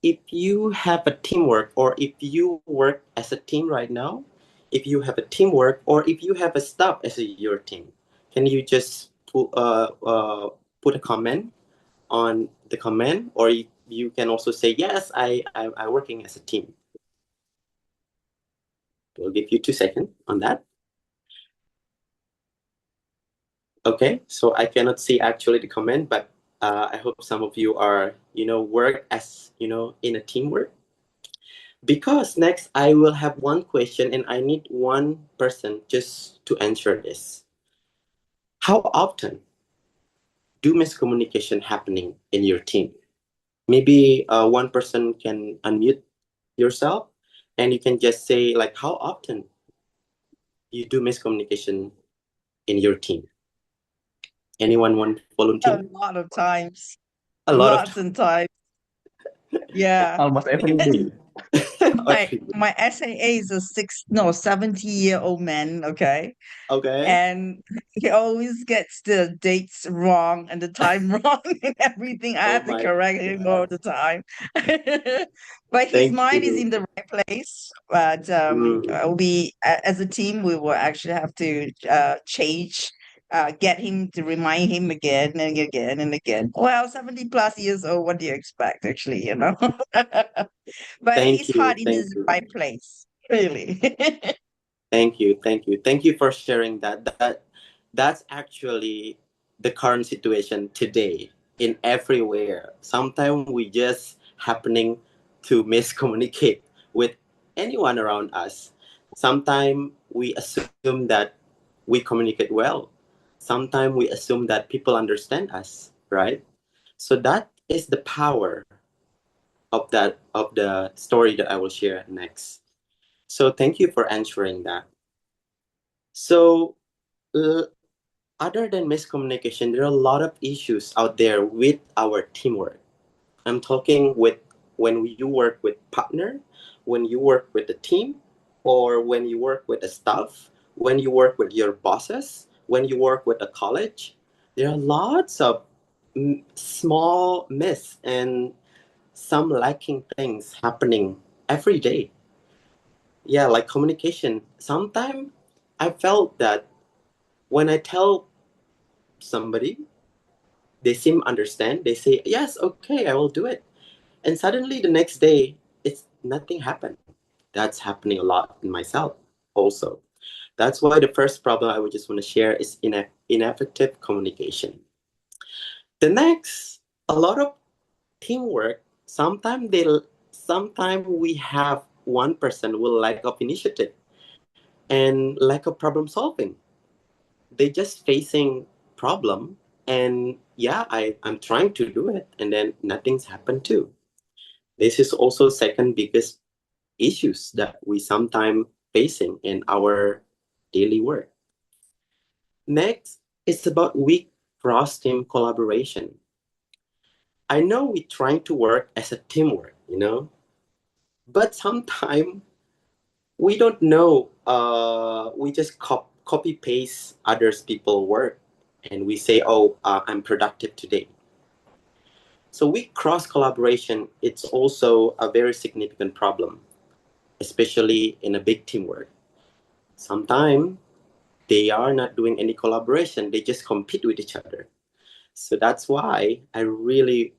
If you have a teamwork or if you work as a team right now, if you have a teamwork or if you have a staff as your team, can you just put a comment on the comment, or you can also say, yes, I'm working as a team. We'll give you 2 seconds on that. Okay, so I cannot see actually the comment, but I hope some of you are, work as, in a teamwork. Because next I will have one question and I need one person just to answer this. How often do miscommunication happening in your team? Maybe one person can unmute yourself and you can just say like, how often you do miscommunication in your team? Anyone want to volunteer? A lot of times. A lot of Lots and times. Yeah. almost every day. My SAA is a 70-year-old man, okay? Okay. And he always gets the dates wrong and the time wrong and everything. I have to my correct him all the time. But his Thank mind is you. in the right place. But as a team, we will actually have to change, get him to remind him again and again and again. Well, 70 plus years old, what do you expect, actually, But Thank his you. heart in Thank his you. right place, really. Thank you. Thank you. Thank you for sharing that. That's actually the current situation today in everywhere. Sometimes we just happening to miscommunicate with anyone around us. Sometimes we assume that we communicate well. Sometimes we assume that people understand us, right? So that is the power of the story that I will share next. So thank you for answering that. So other than miscommunication, there are a lot of issues out there with our teamwork. I'm talking with when you work with partner, when you work with a team, or when you work with a staff, when you work with your bosses, when you work with a college. There are lots of small miss and some lacking things happening every day. Yeah, like communication. Sometimes I felt that when I tell somebody, they seem understand. They say, yes, okay, I will do it. And suddenly the next day, it's nothing happened. That's happening a lot in myself also. That's why the first problem I would just want to share is ineffective communication. The next, a lot of teamwork. Sometimes we have one person with lack of initiative and lack of problem solving. They just facing problem, and yeah, I'm trying to do it and then nothing's happened too. This is also second biggest issues that we sometimes facing in our daily work. Next, it's about weak cross team collaboration. I know we're trying to work as a teamwork, but sometimes we don't know. We just copy paste others people work, and we say, "Oh, I'm productive today." So weak cross collaboration. It's also a very significant problem, especially in a big teamwork. Sometimes they are not doing any collaboration; they just compete with each other. So that's why I really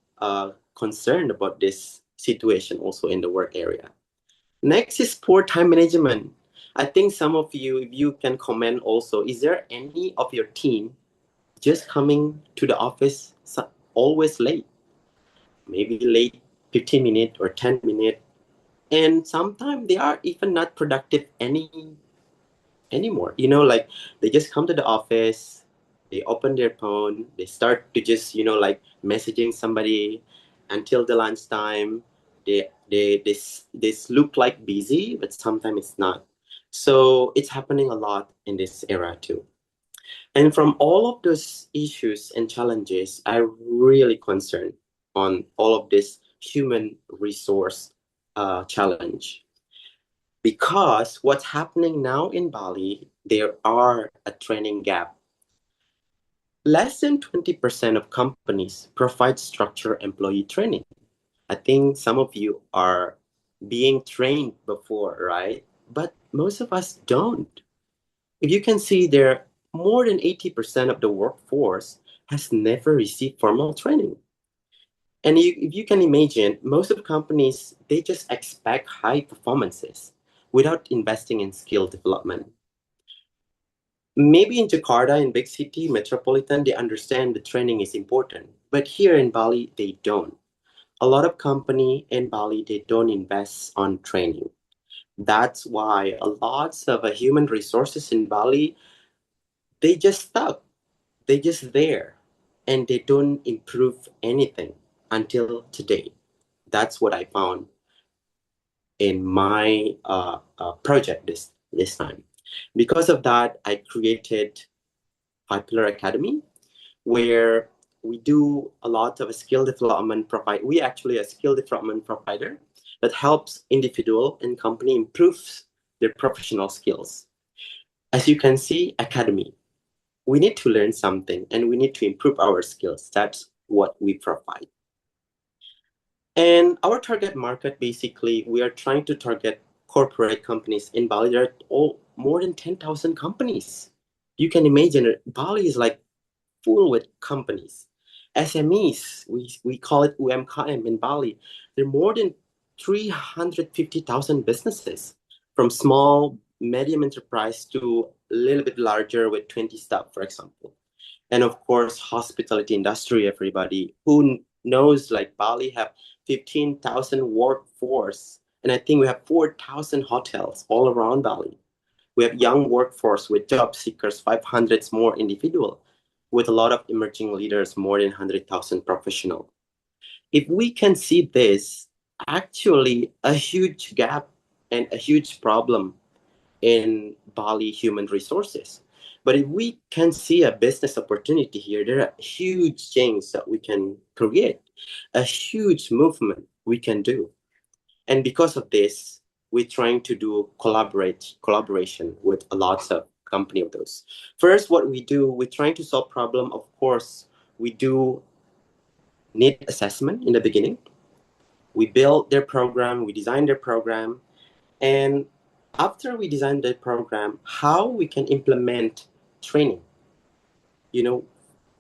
concerned about this situation also in the work area. Next is poor time management. I think some of you, if you can comment also, is there any of your team just coming to the office always late? Maybe late 15 minutes or 10 minutes. And sometimes they are even not productive anymore. Like they just come to the office, they open their phone, they start to just, like messaging somebody until the lunchtime. They look like busy, but sometimes it's not. So it's happening a lot in this era too. And from all of those issues and challenges, I'm really concerned on all of this human resource challenge. Because what's happening now in Bali, there are a training gap. Less than 20% of companies provide structured employee training. I think some of you are being trained before, right? But most of us don't. If you can see there, more than 80% of the workforce has never received formal training. And if you can imagine, most of the companies, they just expect high performances without investing in skill development. Maybe in Jakarta, in big city, metropolitan, they understand the training is important. But here in Bali, they don't. A lot of company in Bali, they don't invest on training. That's why a lot of human resources in Bali, they just stuck. They just there. And they don't improve anything until today. That's what I found in my project this time. Because of that, I created 5-Pillar Academy, where we do a lot of skill development provide. We actually a skill development provider that helps individual and company improve their professional skills. As you can see, academy. We need to learn something and we need to improve our skills. That's what we provide. And our target market, basically, we are trying to target corporate companies in Bali. There are more than 10,000 companies. You can imagine Bali is like full with companies. SMEs, we call it UMKM in Bali. There are more than 350,000 businesses, from small, medium enterprise to a little bit larger with 20 staff, for example. And of course, hospitality industry, everybody who knows like Bali have 15,000 workforce. And I think we have 4,000 hotels all around Bali. We have young workforce with job seekers, 500 more individual, with a lot of emerging leaders, more than 100,000 professional. If we can see this, actually a huge gap and a huge problem in Bali human resources. But if we can see a business opportunity here, there are huge changes that we can create, a huge movement we can do. And because of this, we're trying to do collaboration with a lot of company of those. First, what we do, we're trying to solve problem. Of course, we do need assessment in the beginning. We build their program, we design their program, and after we design the program, how we can implement training,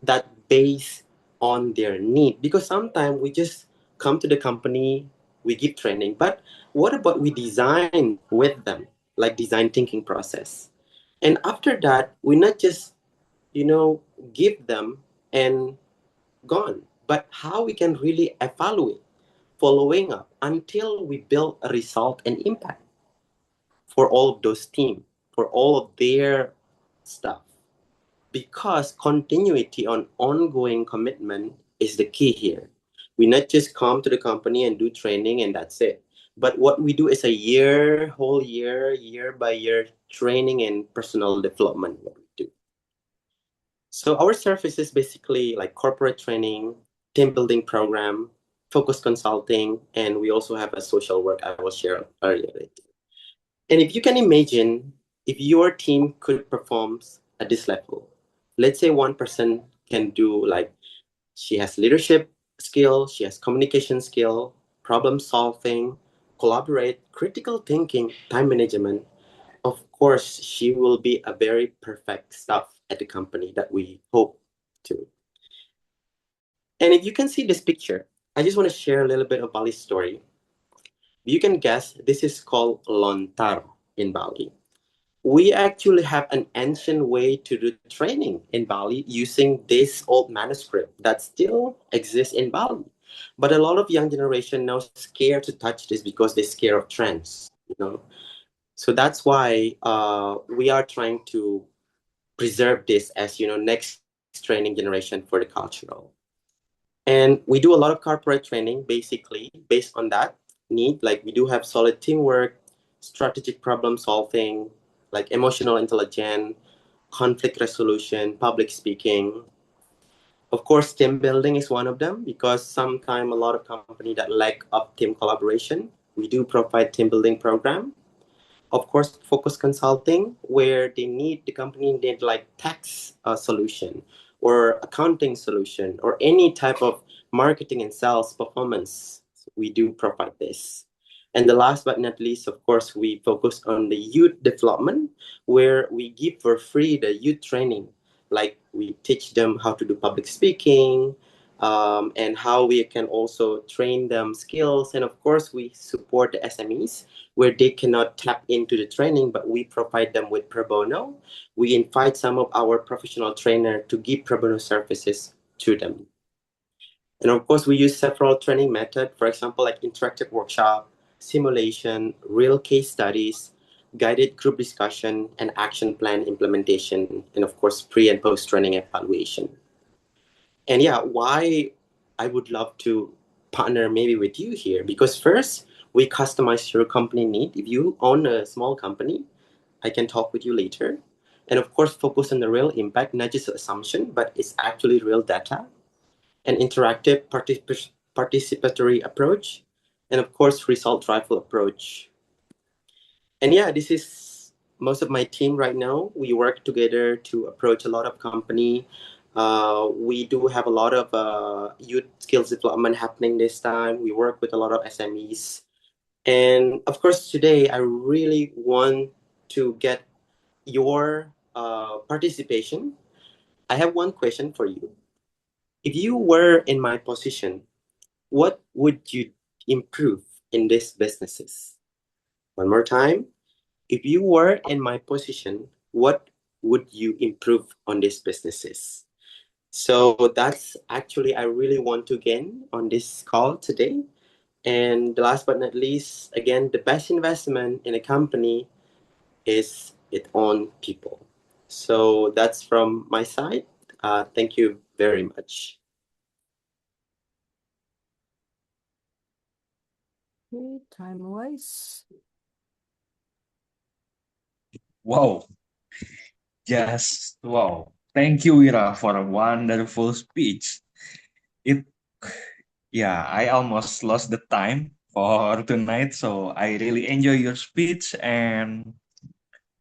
that based on their need. Because sometimes we just come to the company, we give training, but what about we design with them, like design thinking process? And after that, we not just, give them and gone, but how we can really evaluate, following up until we build a result and impact for all of those teams, for all of their stuff. Because continuity on ongoing commitment is the key here. We not just come to the company and do training and that's it. But what we do is a whole year by year training and personal development, what we do. So our service is basically like corporate training, team building program, focus consulting, and we also have a social work I will share earlier. And if you can imagine, if your team could perform at this level, let's say one person can do like, she has leadership skill, she has communication skill, problem solving, collaborate, critical thinking, time management. Of course, she will be a very perfect staff at the company that we hope to. And if you can see this picture, I just want to share a little bit of Bali's story. You can guess this is called lontar in Bali. We actually have an ancient way to do training in Bali using this old manuscript that still exists in Bali. But a lot of young generation now scared to touch this because they're scared of trends, you know. So that's why we are trying to preserve this as, you know, next training generation for the cultural. And we do a lot of corporate training basically based on that need. Like we do have solid teamwork, strategic problem solving, like emotional intelligence, conflict resolution, public speaking. Of course, team building is one of them because sometimes a lot of company that lack of team collaboration, we do provide team building program. Of course, focus consulting, where the company need like tax solution or accounting solution or any type of marketing and sales performance. We do provide this. And the last but not least, of course, we focus on the youth development, where we give for free the youth training. Like we teach them how to do public speaking, and how we can also train them skills. And of course, we support the SMEs where they cannot tap into the training, but we provide them with pro bono. We invite some of our professional trainer to give pro bono services to them. And of course, we use several training methods, for example, like interactive workshop, simulation, real case studies, guided group discussion, and action plan implementation, and of course, pre and post training evaluation. And yeah, why I would love to partner maybe with you here, because first, we customize your company need. If you own a small company, I can talk with you later. And of course, focus on the real impact, not just assumption, but it's actually real data. An interactive participatory approach, and of course, result driven approach. And yeah, this is most of my team right now. We work together to approach a lot of company. We do have a lot of youth skills development happening this time. We work with a lot of SMEs. And of course, today I really want to get your participation. I have one question for you. If you were in my position, what would you improve in these businesses? One more time. If you were in my position, what would you improve on these businesses? So that's actually I really want to gain on this call today. And the last but not least, again, the best investment in a company is its own people. So that's from my side. Thank you very much. Okay, time-wise. Wow, just wow. Thank you, Wira, for a wonderful speech. It, yeah, I almost lost the time for tonight, so I really enjoy your speech, and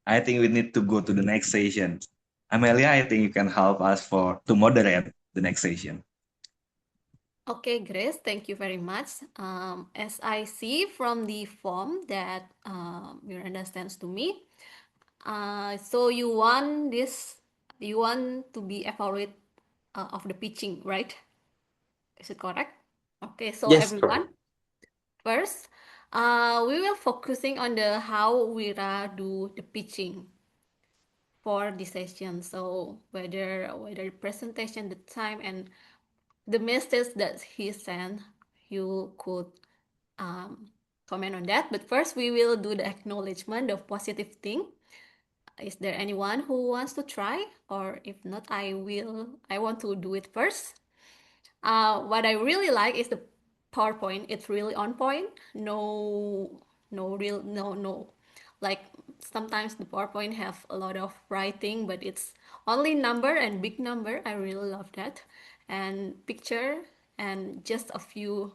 I think we need to go to the next session. Amelia, I think you can help us to moderate the next session. Okay, Grace, thank you very much. As I see from the form that you understands to me, so you want to be evaluate of the pitching, right? Is it correct? Okay, so Yes, correct. everyone, first, we will focusing on the how Wira do the pitching for the session. So whether presentation, the time, and the message that he sent, you could comment on that. But first, we will do the acknowledgement of positive thing. Is there anyone who wants to try? Or if not, I want to do it first. What I really like is the PowerPoint. It's really on point. No. Like sometimes the PowerPoint have a lot of writing, but it's only number and big number. I really love that. And picture and just a few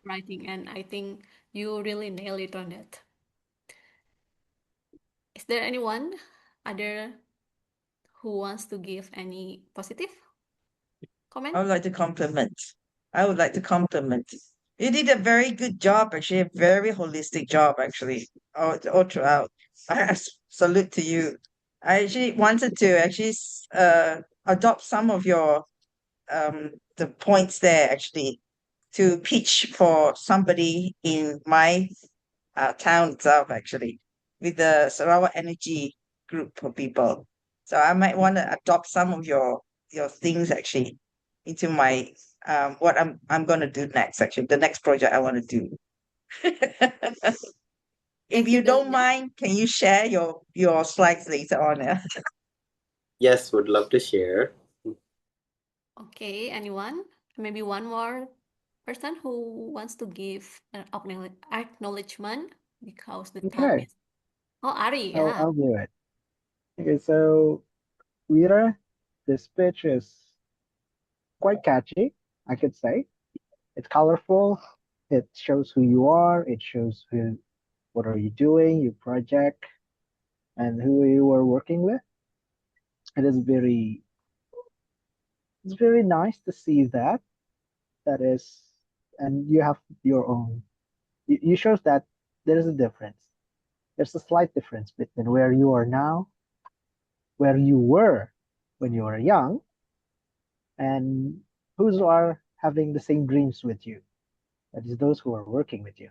writing. And I think you really nail it on that. Is there anyone other who wants to give any positive comment? I would like to compliment. You did a very good job, actually, a very holistic job, actually, all throughout. I salute to you. I actually wanted to adopt some of your the points there actually to pitch for somebody in my town itself, actually, with the Sarawak Energy group of people. So I might want to adopt some of your things actually into my what I'm gonna do next. Actually, the next project I want to do. If Thank you, you don't Delia. mind, can you share your slides later on? Yeah? Yes, would love to share. Okay, anyone? Maybe one more person who wants to give an acknowledgement because the time Okay, is. Oh, Ari, I'll yeah. I'll do it. Okay, so Vira, this pitch is quite catchy, I could say. It's colorful. It shows who you are. It shows what are you doing, your project, and who you are working with. It is it's very nice to see that. That is, and you have your own. You shows that there is a difference. There's a slight difference between where you are now, where you were when you were young, and who are having the same dreams with you. That is those who are working with you.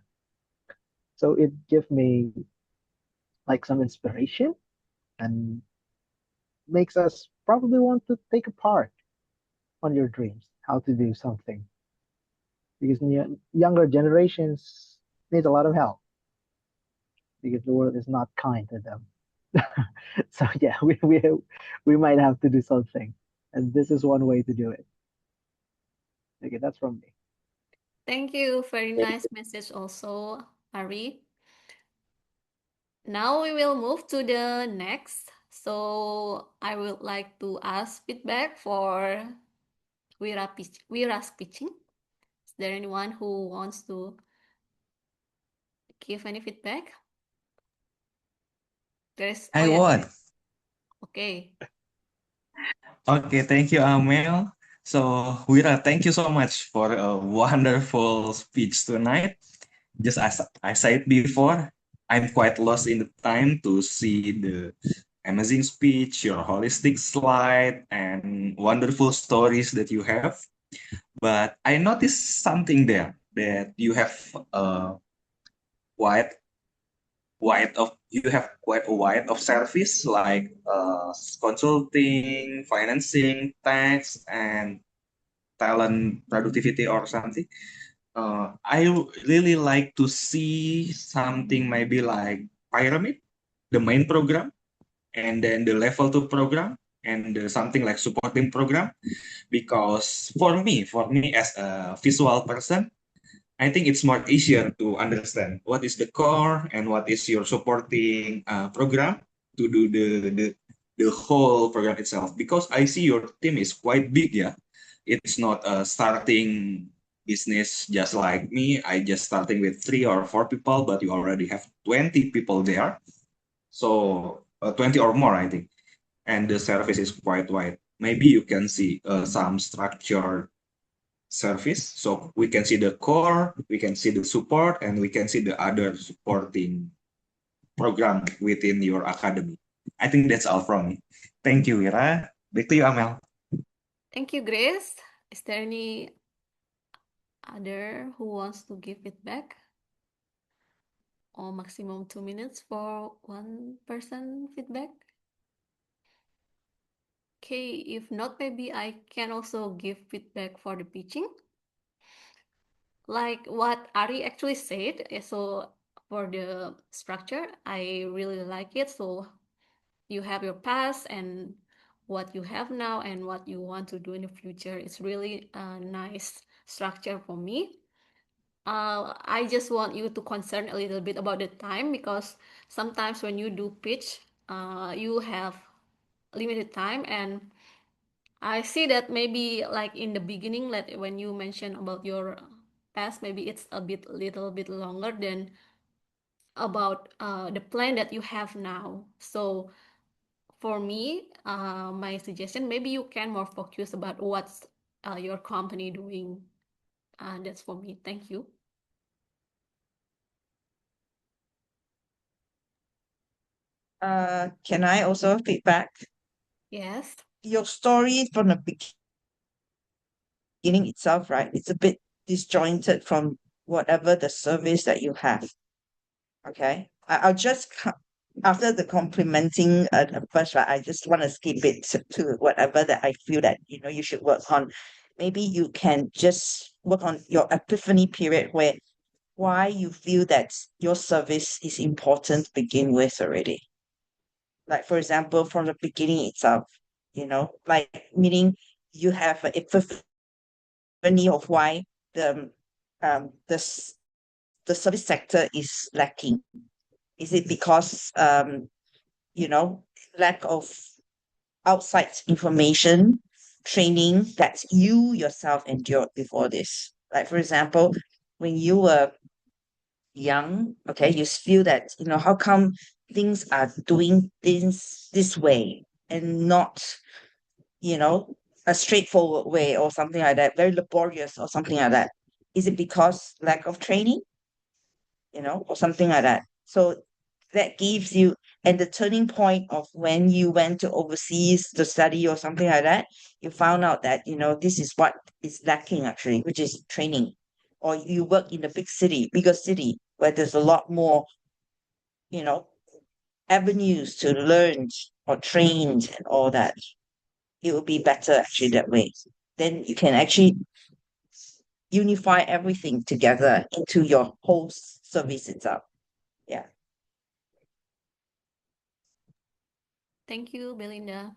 So it gives me like some inspiration and makes us probably want to take a part on your dreams, how to do something. Because younger generations need a lot of help because the world is not kind to them. So yeah, we might have to do something, and this is one way to do it. Okay, that's from me. Thank you. Very Thank nice message also, Ari. Now we will move to the next. So I would like to ask feedback for Wira's pitching. Is there anyone who wants to give any feedback? There's, oh I yeah, want. okay. Okay, thank you, Amel. So, Wira, thank you so much for a wonderful speech tonight. Just as I said before, I'm quite lost in the time to see the amazing speech, your holistic slide, and wonderful stories that you have. But I noticed something there that you have quite you have quite a wide of service like consulting, financing, tax, and talent productivity or something. I really like to see something maybe like pyramid, the main program, and then the level two program, and something like supporting program. Because for me as a visual person, I think it's more easier to understand what is the core and what is your supporting program to do the whole program itself. Because I see your team is quite big, yeah. It's not a starting business just like me. I just starting with 3 or 4 people, but you already have 20 people there. So 20 or more, I think. And the service is quite wide. Maybe you can see some structure service. So we can see the core, we can see the support, and we can see the other supporting program within your academy. I think that's all from me. Thank you, Wira. Back to you, Amel. Thank you, Grace. Is there any other who wants to give feedback? Or maximum 2 minutes for one person feedback? Okay, if not, maybe I can also give feedback for the pitching. Like what Ari actually said, so for the structure, I really like it. So you have your past and what you have now and what you want to do in the future. It's really a nice structure for me. I just want you to concern a little bit about the time because sometimes when you do pitch, you have limited time, and I see that maybe like in the beginning, like when you mention about your past, maybe it's a little bit longer than about the plan that you have now. So for me, my suggestion, maybe you can more focus about what's your company doing. That's for me. Thank you. Can I also feedback? Yes. Your story from the beginning itself, right? It's a bit disjointed from whatever the service that you have. Okay, I'll just after the complimenting first, right? I just want to skip it to whatever that I feel that you should work on. Maybe you can just work on your epiphany period where why you feel that your service is important to begin with already. Like for example, from the beginning itself, like meaning you have an epiphany of why the the service sector is lacking. Is it because lack of outside information, training that you yourself endured before this? Like for example, when you were young, okay, you feel that, how come things are doing things this way and not, a straightforward way or something like that, very laborious or something like that? Is it because lack of training, or something like that? So that gives you, and the turning point of when you went to overseas to study or something like that, you found out that, this is what is lacking actually, which is training. Or you work in a bigger city where there's a lot more, you know, avenues to learn or train and all that. It would be better actually that way. Then you can actually unify everything together into your whole service itself. Yeah. Thank you, Belinda.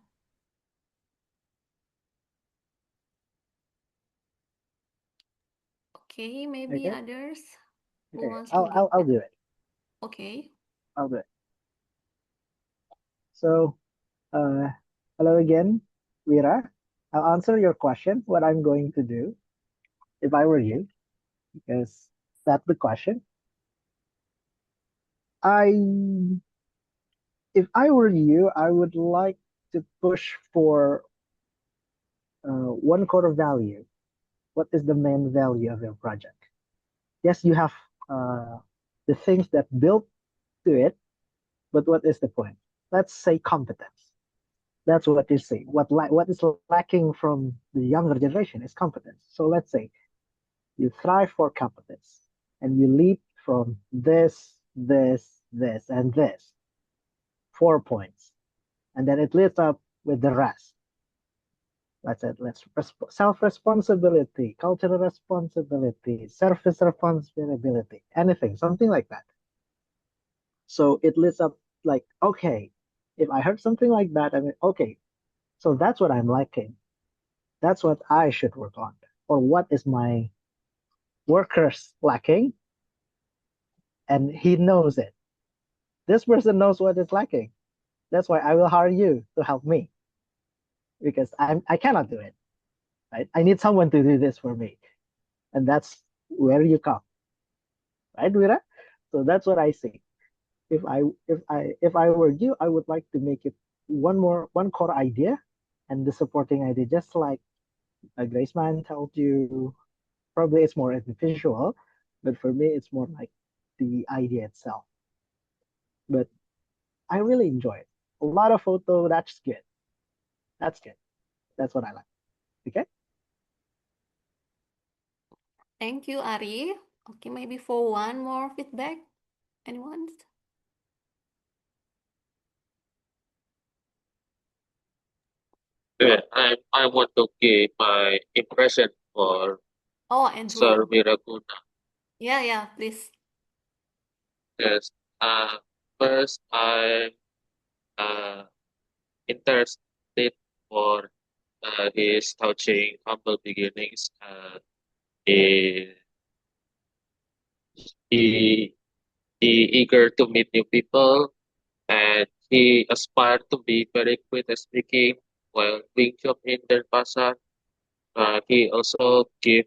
Okay, maybe Okay. others who Okay. wants to I'll do it. Okay. I'll do it. So, hello again, Vira. I'll answer your question. What I'm going to do if I were you, because that's the question. If I were you, I would like to push for one core value. What is the main value of your project? Yes, you have the things that built to it, but what is the point? Let's say competence. That's what you say. What is lacking from the younger generation is competence. So let's say you thrive for competence, and you lead from this, and this 4 points, and then it leads up with the rest. Let's self-responsibility, cultural responsibility, service responsibility, anything, something like that. So it leads up like, okay, if I heard something like that, I mean, okay, so that's what I'm lacking. That's what I should work on. Or what is my workers lacking? And he knows it. This person knows what is lacking. That's why I will hire you to help me. Because I cannot do it. Right? I need someone to do this for me. And that's where you come. Right, Vira? So that's what I see. If I were you, I would like to make it one core idea and the supporting idea, just like Graceman told you. Probably it's more visual, but for me it's more like the idea itself. But I really enjoy it. A lot of photo, that's good. That's good. That's what I like. Okay. Thank you, Ari. Okay, maybe for one more feedback. Anyone? Yeah, I want to give my impression for Oh, Sir Andrew. Wiraguna. Yeah, please. Yes. First, I'm uh, interested for his touching humble beginnings. He, he, he eager to meet new people, and he aspired to be very quick at speaking while being job in Denpasar. He also gave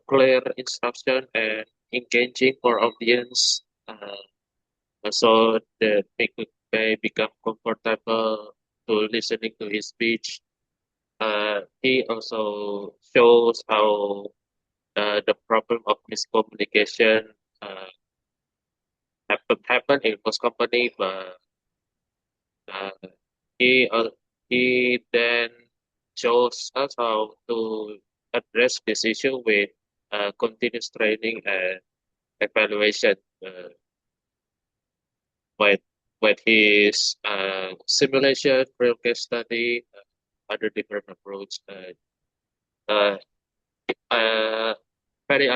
clear instruction and engaging for audience, so that people may become comfortable to listening to his speech. He also shows how the problem of miscommunication uh, happen in most company, but uh, he uh, he then shows us how to address this issue with continuous training and evaluation. with his simulation, real case study, other different approach. Uh, uh, very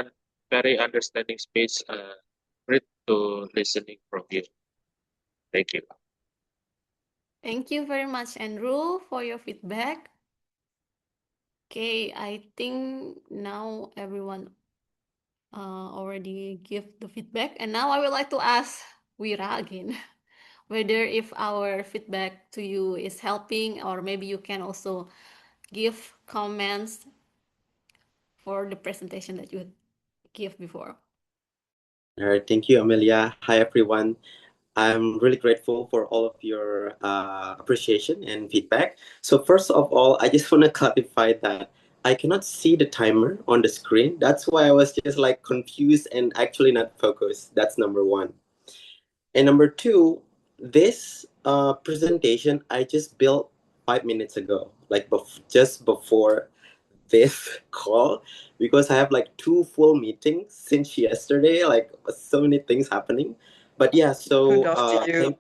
very understanding speech. Great to listening from you. Thank you. Thank you very much, Andrew, for your feedback. Okay, I think now everyone already give the feedback, and now I would like to ask Wira again whether if our feedback to you is helping, or maybe you can also give comments for the presentation that you gave before. All right, thank you, Amelia. Hi, everyone. I'm really grateful for all of your appreciation and feedback. So first of all, I just want to clarify that I cannot see the timer on the screen. That's why I was just like confused and actually not focused. That's number one. And number two, this presentation I just built 5 minutes ago, like just before this call, because I have like 2 full meetings since yesterday, like so many things happening. But yeah, so Kudos to you.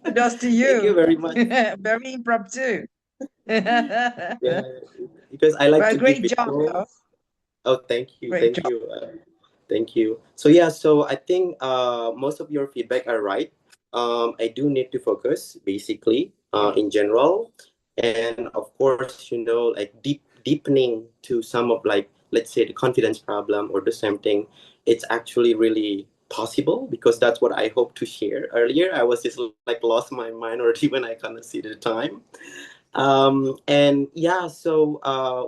Kudos to thank you you. very much. Very impromptu. Yeah, because I like But to great give job, though. visuals. Oh, thank you, Great thank job. you, thank you. So yeah, so I think most of your feedback are right. I do need to focus basically in general, and of course, like deepening to some of like let's say the confidence problem or the same thing. It's actually really possible because that's what I hope to share earlier. I was just like lost my mind already when I kind of see the time. And yeah, so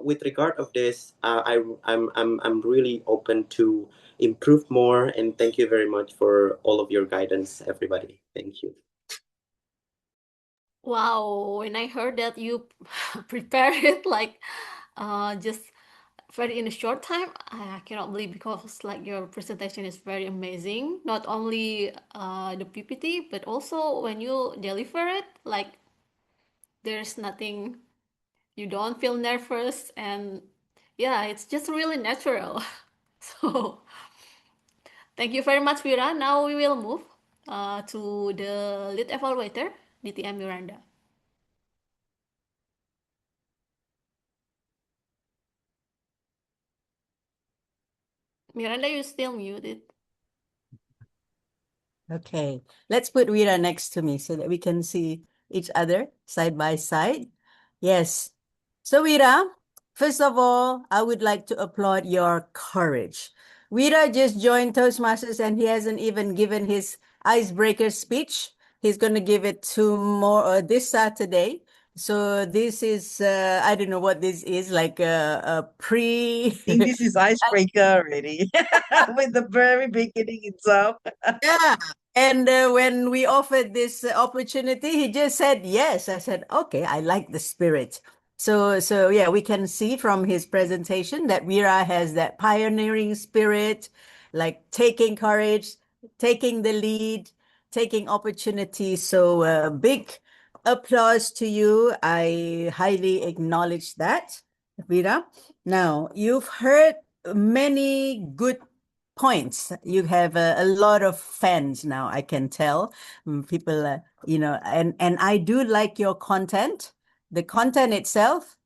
with regard of this, I'm really open to improve more, and thank you very much for all of your guidance, everybody. Thank you. Wow, when I heard that you prepare it like just very in a short time, I cannot believe, because like your presentation is very amazing. Not only the PPT, but also when you deliver it, like there's nothing, you don't feel nervous, and yeah, it's just really natural. So thank you very much, Vira. Now we will move to the lead evaluator, DTM Miranda. Miranda, you still muted. Okay, let's put Rita next to me so that we can see each other side by side. Yes. So Rita, first of all, I would like to applaud your courage. Rita just joined Toastmasters and he hasn't even given his icebreaker speech. He's going to give it tomorrow, this Saturday. So this is, I don't know what this is, like a pre... I think this is icebreaker already with the very beginning itself. Yeah. And when we offered this opportunity, he just said yes. I said, okay, I like the spirit. So yeah, we can see from his presentation that Vira has that pioneering spirit, like taking courage, taking the lead, taking opportunity. So big applause to you. I highly acknowledge that, Vira. Now, you've heard many good points. You have a lot of fans now, I can tell. People, and I do like your content. The content itself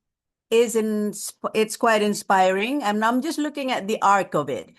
it's quite inspiring. And I'm just looking at the arc of it,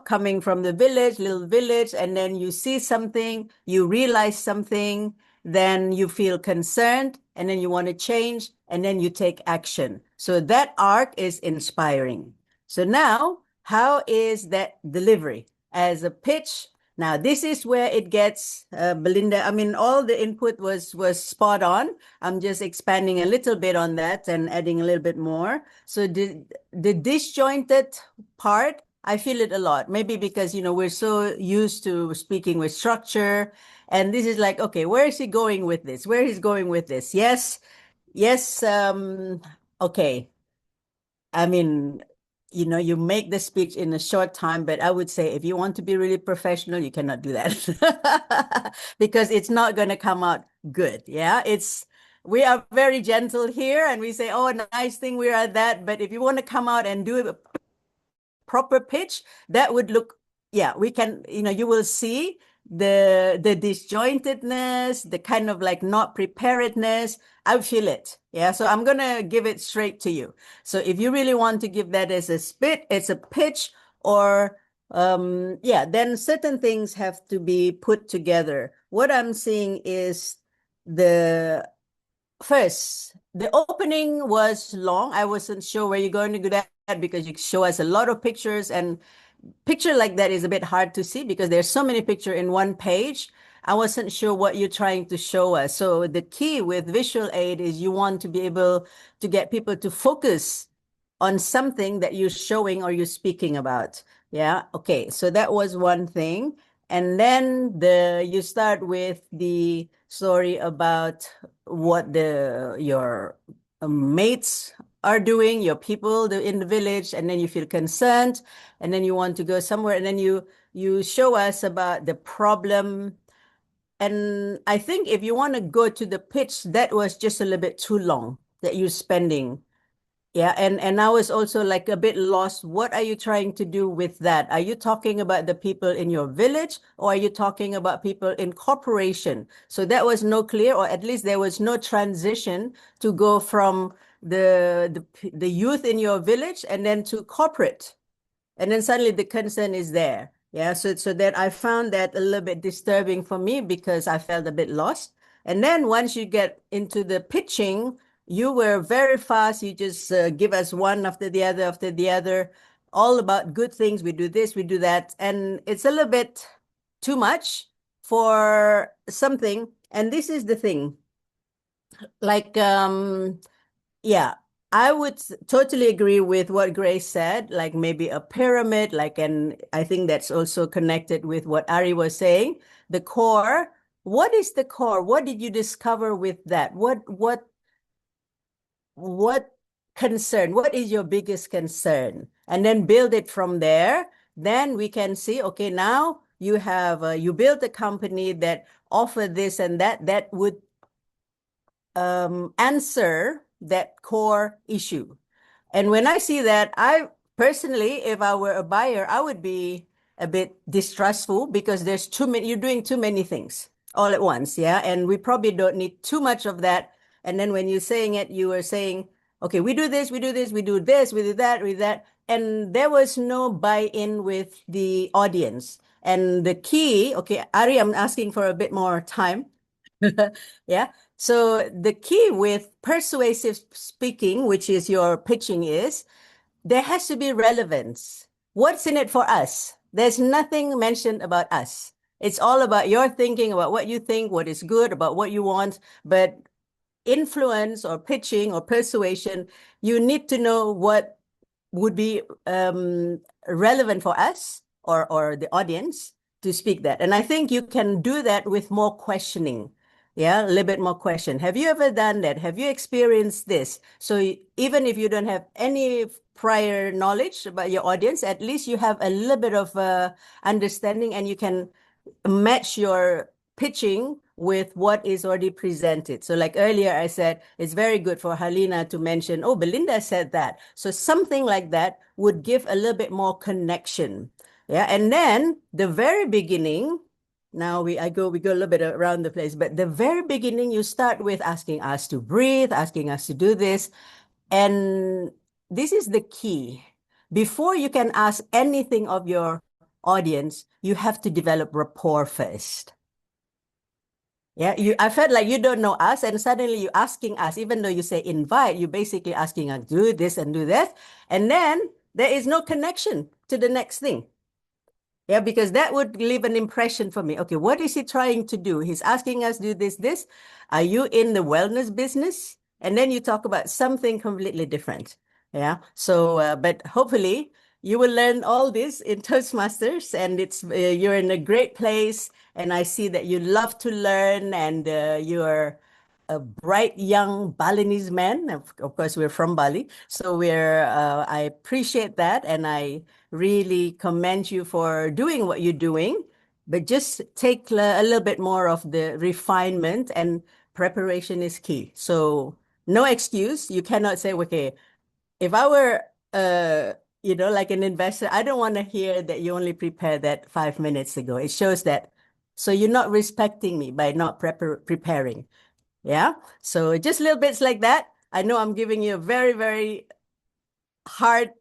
coming from the village, little village, and then you see something, you realize something, then you feel concerned, and then you want to change, and then you take action. So that arc is inspiring. So now, how is that delivery as a pitch? Now, this is where it gets, Belinda, I mean, all the input was spot on. I'm just expanding a little bit on that and adding a little bit more. So the disjointed part, I feel it a lot. Maybe because, we're so used to speaking with structure. And this is like, okay, where is he going with this? Where he's going with this? Yes. Okay. I mean, you make the speech in a short time, but I would say if you want to be really professional, you cannot do that because it's not going to come out good. Yeah, we are very gentle here and we say, oh, nice thing we are that. But if you want to come out and do a proper pitch, that would look, yeah, we can, you will see the disjointedness, the kind of like not preparedness, I feel it. Yeah. So I'm gonna give it straight to you. So if you really want to give that as a spit, it's a pitch, or yeah, then certain things have to be put together. What I'm seeing is the opening was long. I wasn't sure where you're going to do that because you show us a lot of pictures, and picture like that is a bit hard to see because there's so many pictures in one page. I wasn't sure what you're trying to show us. So the key with visual aid is you want to be able to get people to focus on something that you're showing or you're speaking about. Yeah. Okay. So that was one thing. And then you start with the story about what your mates are doing, your people in the village, and then you feel concerned, and then you want to go somewhere, and then you show us about the problem. And I think if you want to go to the pitch, that was just a little bit too long that you're spending. Yeah, and I was also like a bit lost. What are you trying to do with that? Are you talking about the people in your village, or are you talking about people in corporation? So that was no clear, or at least there was no transition to go from the youth in your village and then to corporate. And then suddenly the concern is there. Yeah, so that I found that a little bit disturbing for me because I felt a bit lost. And then once you get into the pitching, you were very fast. You just give us one after the other, all about good things. We do this, we do that. And it's a little bit too much for something. And this is the thing. Like, yeah, I would totally agree with what Grace said, like maybe a pyramid, and I think that's also connected with what Ari was saying. The core, what is the core? What did you discover with that? What concern? What is your biggest concern? And then build it from there. Then we can see, okay, now you have, you built a company that offer this and that would answer that core issue. And when I see that, I personally, if I were a buyer, I would be a bit distrustful because there's too many, you're doing too many things all at once. Yeah. And we probably don't need too much of that. And then when you're saying it, you were saying, okay, we do this, we do this, we do this, we do that, we do that. And there was no buy-in with the audience. And the key, okay, Ari, I'm asking for a bit more time. Yeah. So the key with persuasive speaking, which is your pitching, is there has to be relevance. What's in it for us? There's nothing mentioned about us. It's all about your thinking, about what you think, what is good, about what you want. But influence or pitching or persuasion, you need to know what would be relevant for us or the audience to speak that. And I think you can do that with more questioning. Yeah, a little bit more question. Have you ever done that? Have you experienced this? So even if you don't have any prior knowledge about your audience, at least you have a little bit of understanding, and you can match your pitching with what is already presented. So like earlier I said, it's very good for Harlina to mention, oh, Belinda said that. So something like that would give a little bit more connection. Yeah, and then the very beginning, now we go a little bit around the place, but the very beginning, you start with asking us to breathe, asking us to do this. And this is the key. Before you can ask anything of your audience, you have to develop rapport first. Yeah, I felt like you don't know us, and suddenly you're asking us, even though you say invite, you're basically asking us do this and do that. And then there is no connection to the next thing. Yeah, because that would leave an impression for me. Okay, what is he trying to do? He's asking us do this. Are you in the wellness business? And then you talk about something completely different. Yeah. So, but hopefully you will learn all this in Toastmasters, and you're in a great place. And I see that you love to learn, and you're a bright young Balinese man. Of course, we're from Bali, so I appreciate that, and I really commend you for doing what you're doing. But just take a little bit more of the refinement, and preparation is key. So no excuse. You cannot say, okay, if I were like an investor, I don't want to hear that you only prepared that 5 minutes ago. It shows that So you're not respecting me by not preparing. Yeah. So just little bits like that. I know I'm giving you a very, very hard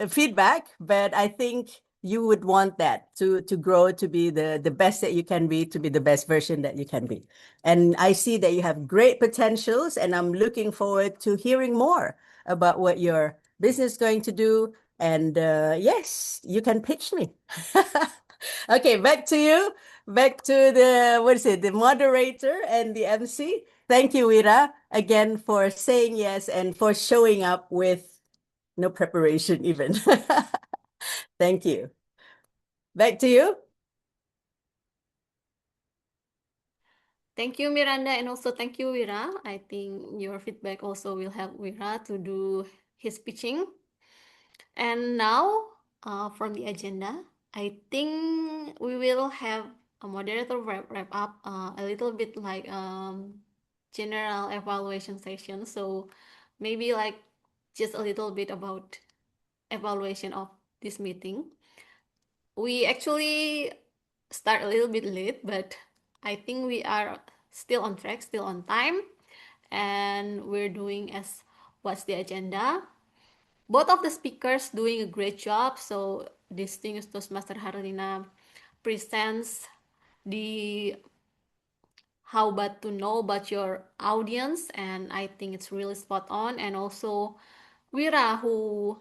feedback, but I think you would want that to grow to be the best that you can be, to be the best version that you can be. And I see that you have great potentials, and I'm looking forward to hearing more about what your business is going to do. And yes, you can pitch me. Okay, back to you. Back to the, what is it, the moderator and the MC. Thank you, Ira, again for saying yes and for showing up with no preparation even. Thank you. Back to you. Thank you, Miranda, and also thank you, Wira. I think your feedback also will help Wira to do his pitching. And now, from the agenda, I think we will have a moderator wrap up a little bit like general evaluation session. So maybe like just a little bit about evaluation of this meeting. We actually start a little bit late, but I think we are still on track, still on time, and we're doing as what's the agenda. Both of the speakers doing a great job. So distinguished Toastmaster Harlina presents the how about to know about your audience, and I think it's really spot on. And also Wira, who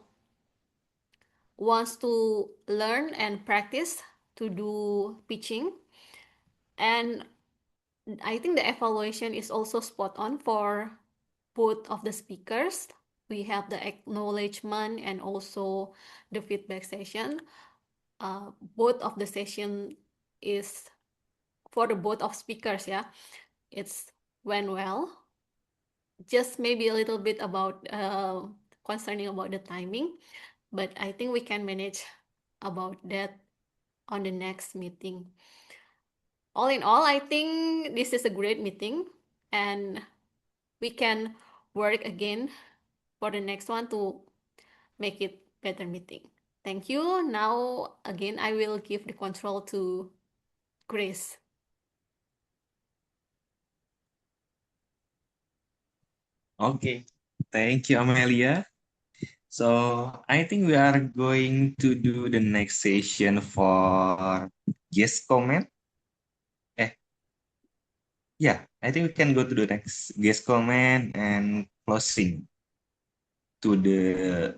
wants to learn and practice to do pitching. And I think the evaluation is also spot on for both of the speakers. We have the acknowledgement and also the feedback session. Both of the session is for the both of speakers, yeah. It's went well. Just maybe a little bit about concerning about the timing, but I think we can manage about that on the next meeting. All in all, I think this is a great meeting, and we can work again for the next one to make it better meeting. Thank you. Now, again, I will give the control to Grace. Okay, thank you, Amelia. So I think we are going to do the next session for guest comment. Yeah, I think we can go to the next guest comment and closing to the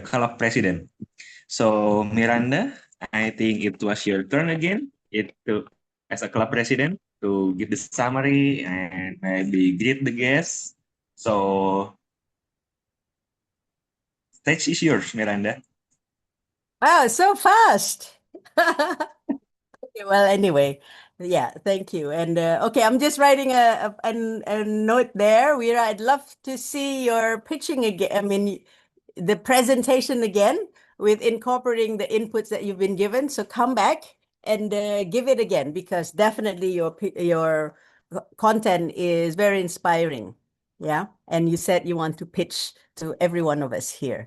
club president. So Miranda, I think it was your turn again. As a club president to give the summary and maybe greet the guests. So stage is yours, Miranda. Wow, so fast. Okay, well, anyway, yeah, thank you. And okay, I'm just writing a note there. Wira, I'd love to see your pitching again. I mean, the presentation again with incorporating the inputs that you've been given. So come back and give it again, because definitely your content is very inspiring. Yeah. And you said you want to pitch to every one of us here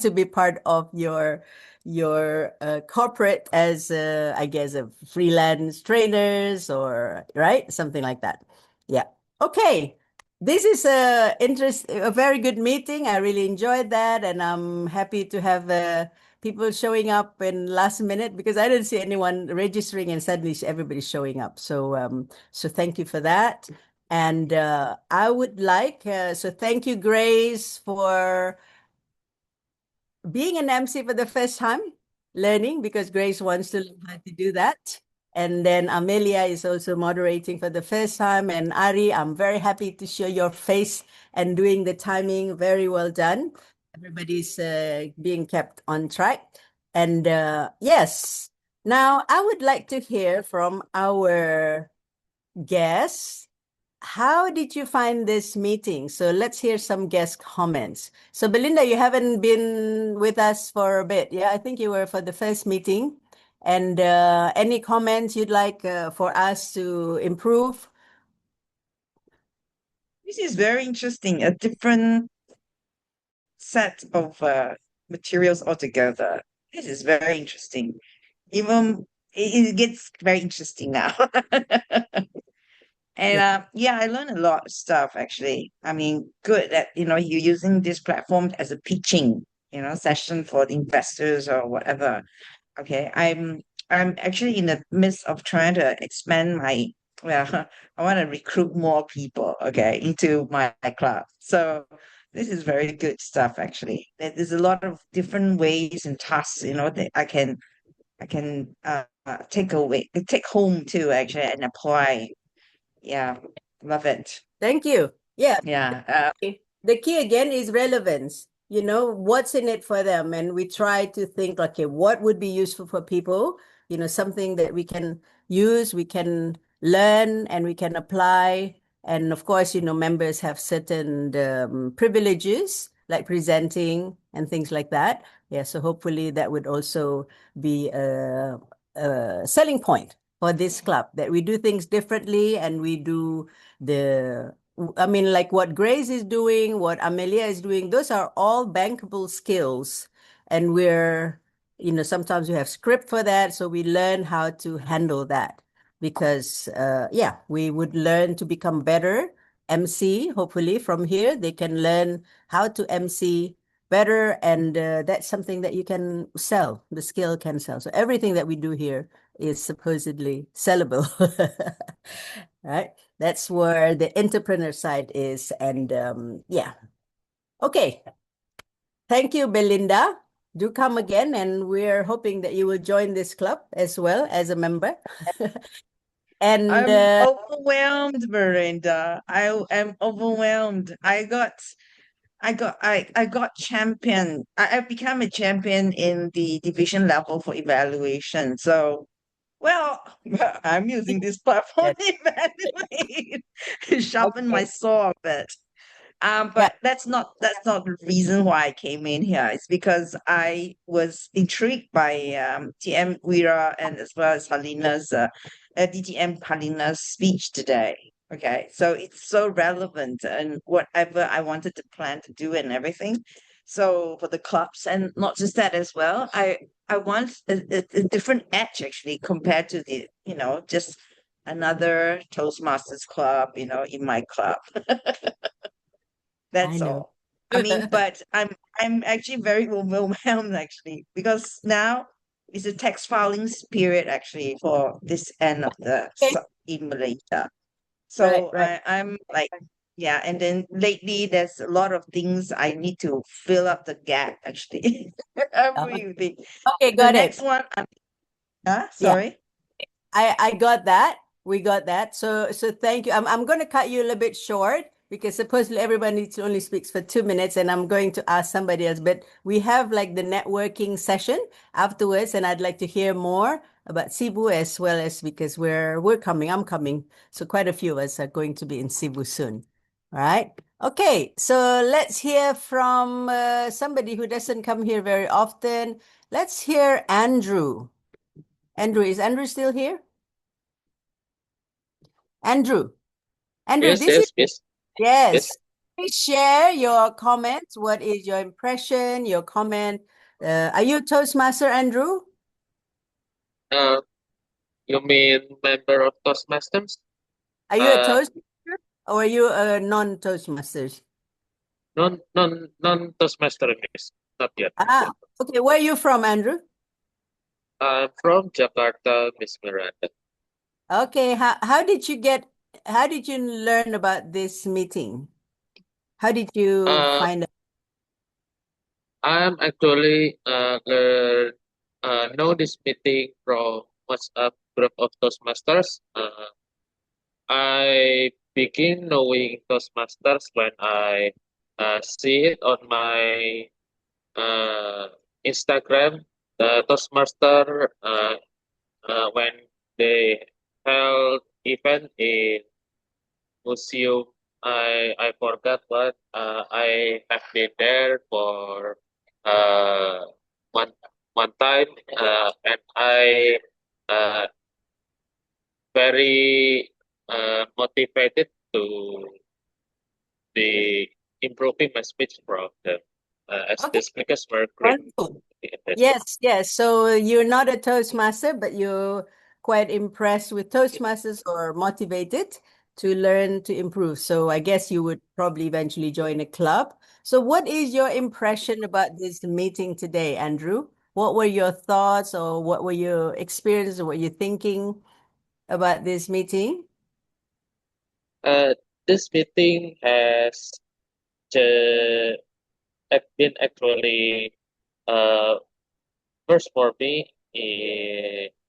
to be part of your corporate as I guess a freelance trainers, or right, something like that. Yeah. Okay. This is a very good meeting. I really enjoyed that, and I'm happy to have people showing up in last minute, because I didn't see anyone registering and suddenly everybody's showing up. So thank you for that. And I would like so thank you, Grace, for being an MC for the first time, learning, because Grace wants to learn how to do that. And then Amelia is also moderating for the first time. And Ari, I'm very happy to show your face and doing the timing. Very well done. Everybody's being kept on track. And yes, now I would like to hear from our guests. How did you find this meeting? So let's hear some guest comments. So Belinda, you haven't been with us for a bit. Yeah, I think you were for the first meeting. And any comments you'd like for us to improve? This is very interesting, a different set of materials altogether. This is very interesting. Even it gets very interesting now. And yeah, I learned a lot of stuff actually. I mean, good that you're using this platform as a pitching, session for the investors or whatever. Okay, I'm actually in the midst of trying to expand my well, I want to recruit more people, okay, into my club. So this is very good stuff actually. There's a lot of different ways and tasks, that I can take home too actually and apply. Yeah, love it. Thank you. Yeah, Yeah. the key again is relevance. What's in it for them? And we try to think, okay, what would be useful for people? Something that we can use, we can learn, and we can apply. And of course, members have certain privileges like presenting and things like that. Yeah, so hopefully that would also be a selling point for this club, that we do things differently and we do like what Grace is doing, what Amelia is doing, those are all bankable skills. And sometimes we have script for that. So we learn how to handle that because, yeah, we would learn to become better MC. Hopefully from here, they can learn how to MC better. And that's something that you can sell. The skill can sell. So everything that we do here is supposedly sellable. Right? That's where the entrepreneur side is. And yeah. Okay. Thank you, Belinda. Do come again. And we're hoping that you will join this club as well as a member. And I'm overwhelmed, Miranda. I am overwhelmed. I got champion. I become a champion in the division level for evaluation. So, well, I'm using this platform to evaluate, to sharpen my okay. saw a bit. Yeah. But that's not the reason why I came in here. It's because I was intrigued by TM Wira and as well as Harlina's DTM Harlina's speech today. Okay, so it's so relevant and whatever I wanted to plan to do and everything. So for the clubs and not just that as well, I want a different edge actually compared to the just another Toastmasters club in my club. I That's know. all. I mean, but I'm actually very overwhelmed actually because now is a tax filing period actually for this end of the Okay. in Malaysia. Right, So right. I'm like, yeah, and then lately there's a lot of things I need to fill up the gap actually. Everything. Okay, The got it. next one, Yeah. sorry. I got that. We got that. So thank you. I'm going to cut you a little bit short because supposedly everybody needs to only speaks for 2 minutes, and I'm going to ask somebody else. But we have like the networking session afterwards, and I'd like to hear more about Cebu as well as because we're coming. I'm coming. So quite a few of us are going to be in Cebu soon. All right. Okay. So let's hear from somebody who doesn't come here very often. Let's hear Andrew. Andrew, is Andrew still here? Andrew, Yes, this is yes, yes, yes. yes. Please share your comments. What is your impression, your comment? Are you Toastmaster, Andrew? Uh, you mean member of Toastmasters? Are you a Uh, Toastmaster or are you a non-Toastmasters? non Toastmaster miss, not yet. Ah, okay. Where are you from, Andrew? I'm from Jakarta, Miss Miranda. Okay. How did you learn about this meeting? How did you Uh, find out? I'm actually know this meeting from WhatsApp group of Toastmasters. I begin knowing Toastmasters when I see it on my Instagram. The Toastmaster when they held event in museum. I forgot what I have been there for uh one one time and I uh very motivated to be improving my speech from them. as Okay, the speakers were great. wonderful. Yes, yes. So you're not a Toastmaster, but you're quite impressed with Toastmasters or motivated to learn to improve. So I guess you would probably eventually join a club. So what is your impression about this meeting today, Andrew? What were your thoughts or what were your experiences or what you're thinking about this meeting? This meeting has ju- been actually first for me,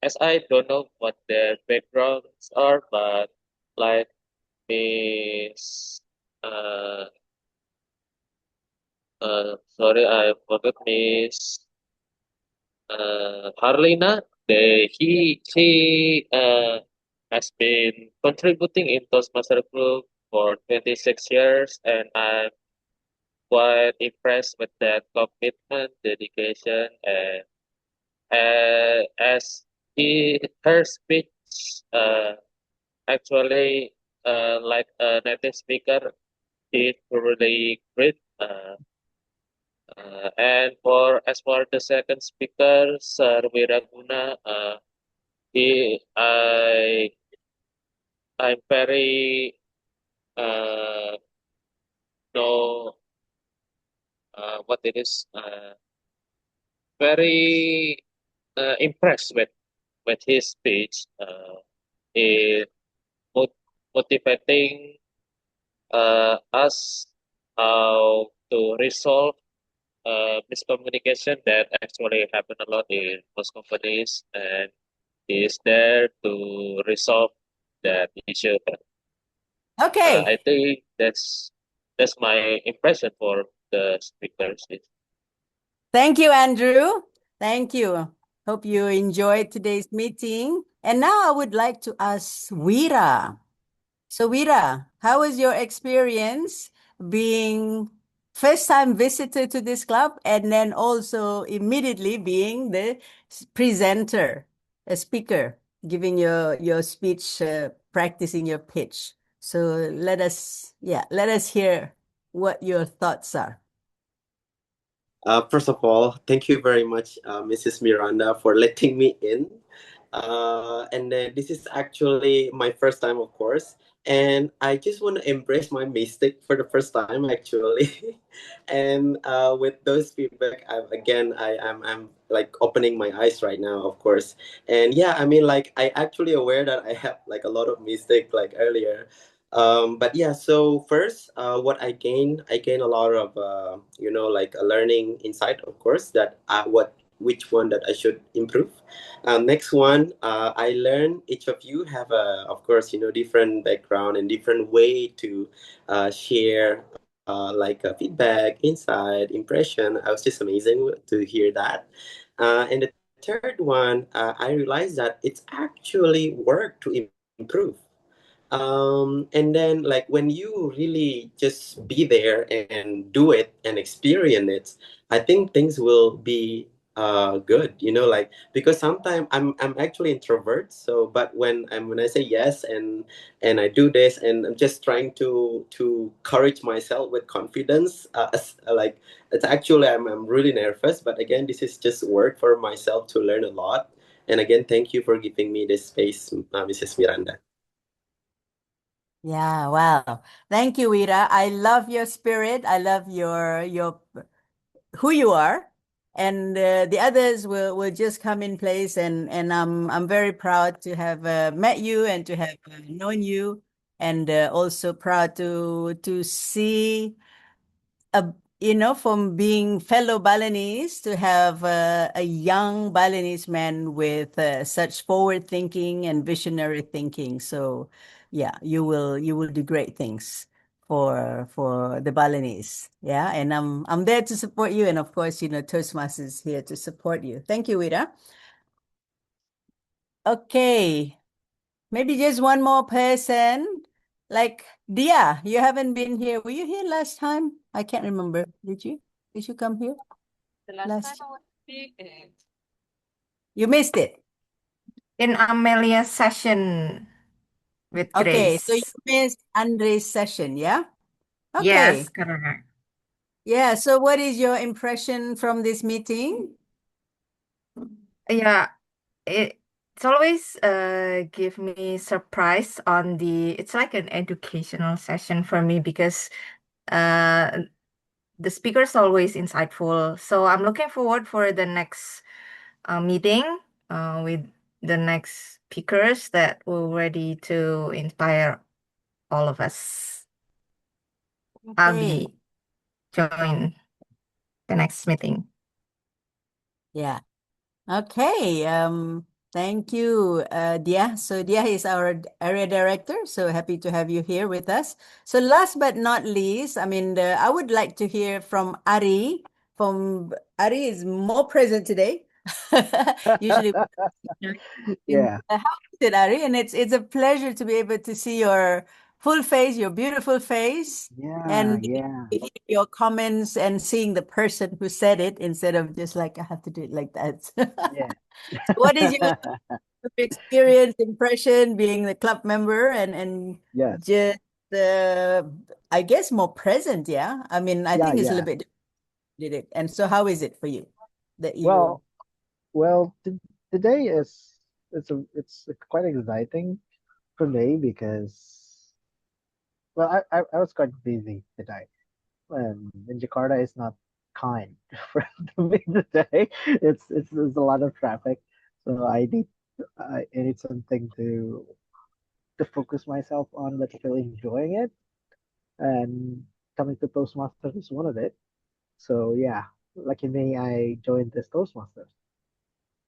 as I don't know what their backgrounds are, but like Miss, uh, sorry, I forgot Miss Harlina. She has been contributing in Toastmaster Group for 26 years, and I'm quite impressed with that commitment, dedication, and as her speech uh, actually like a native speaker is really great. And for the second speaker, Sir Wiraguna, he I'm very uh, know what it is very impressed with his speech. It motivating us how to resolve miscommunication that actually happen a lot in most companies, and is there to resolve that issue. Okay. I think that's my impression for the speakers. Thank you, Andrew. Thank you. Hope you enjoyed today's meeting. And now I would like to ask Weera. So, Weera, how was your experience being first-time visitor to this club and then also immediately being the presenter, a speaker, giving your speech, practicing your pitch? So let us hear what your thoughts are. First of all, thank you very much, Mrs. Miranda, for letting me in. And this is actually my first time, of course. And I just want to embrace my mistake for the first time, actually. And with those feedback, I'm like opening my eyes right now, of course. And yeah, I mean, like I actually aware that I have like a lot of mistake like earlier. But yeah, so first, what I gain a lot of like a learning insight, of course, that which one that I should improve. Next one, I learn each of you have a, of course, different background and different way to share like feedback, insight, impression. I was just amazing to hear that. And the third one, I realized that it's actually work to improve. And then like when you really just be there and do it and experience it, I think things will be good, like because sometimes I'm actually introvert. So but when I say yes and I do this and I'm just trying to encourage myself with confidence, like it's actually I'm really nervous, but again this is just work for myself to learn a lot. And again, thank you for giving me this space, Mrs. Miranda. Yeah, wow. Thank you, Ira. I love your spirit. I love your who you are. And the others will just come in place and I'm very proud to have met you and to have known you and also proud to see a from being fellow Balinese to have a young Balinese man with such forward thinking and visionary thinking. So, yeah, you will do great things for the Balinese. Yeah, and I'm there to support you, and of course, Toastmasters is here to support you. Thank you, Ida. Okay, maybe just one more person. Like Dia, you haven't been here. Were you here last time? I can't remember. Did you? Did you come here The last last? time I was here. You missed it. In Amelia's session with Okay, so you Grace. missed Andre's session, yeah? Yes, Okay. correct. Yeah, so what is your impression from this meeting? Yeah, it's always give me surprise on it's like an educational session for me because uh the speaker's always insightful. So I'm looking forward for the next meeting with the next speakers that will ready to inspire all of us. I'll Okay. be join the next meeting. Yeah. Okay. Thank you, Dia. So Dia is our area director. So happy to have you here with us. So last but not least, I mean, I would like to hear from Ari. Ari is more present today. Usually, Yeah, how is it, Ari? And it's a pleasure to be able to see your full face, your beautiful face, and yeah. hear your comments and seeing the person who said it instead of just like I have to do it like that. Yeah. What is your experience, impression being the club member and Yes. just I guess more present, yeah? I mean, I Yeah, think it's a yeah. little bit did it. And so how is it for you that you Well, today it's quite exciting for me because I was quite busy today. In Jakarta is not kind for to me today. It's there's a lot of traffic, so I need something to focus myself on, but still enjoying it. And coming to Toastmasters is one of it. So yeah, lucky me, I joined this Toastmasters.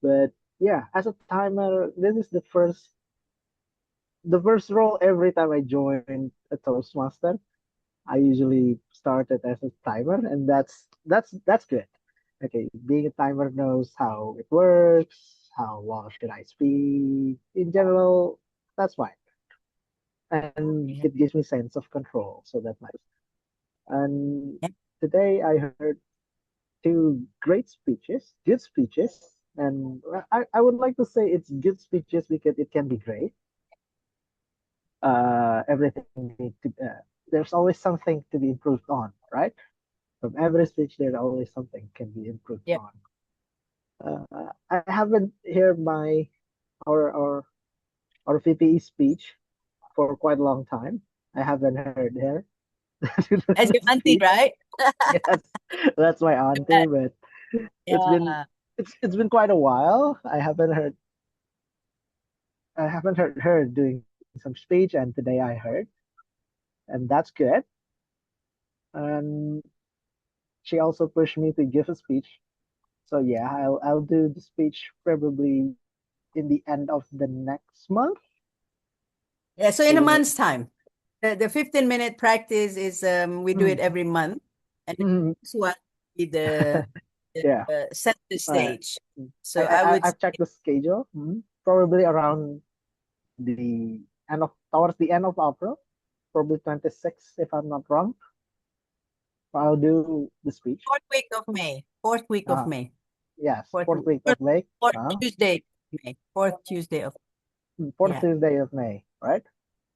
But yeah, as a timer, this is the first role every time I join a Toastmaster. I usually start it as a timer, and that's good. Okay, being a timer knows how it works, how long should I speak. In general, that's fine, and yeah. it gives me sense of control, so that's nice. And Yeah. today I heard two great speeches, good speeches, and I would like to say it's good speeches because it can be great. Everything need to, there's always something to be improved on, right? From every speech, there's always something can be improved Yeah. on. I haven't heard our our our VPE speech for quite a long time. I haven't heard her As your auntie, speech. right? Yes, that's my auntie, but it's been Yeah. it's been quite a while. I haven't heard her doing some speech, and today I heard, and that's good. And she also pushed me to give a speech. So yeah, I'll do the speech probably in the end of the next month. Yeah, so in a So month's time. The 15-minute practice is we do it mm, every month. And mm, this one be the yeah, set the uh, stage. So I would I've checked the schedule. Probably around the towards the end of April, probably 26, if I'm not wrong. I'll do the speech. fourth week of May. Fourth week of Uh, May. yes, Fourth, fourth week of May. fourth Tuesday of May. Fourth Tuesday of Fourth yeah. Tuesday of May, right?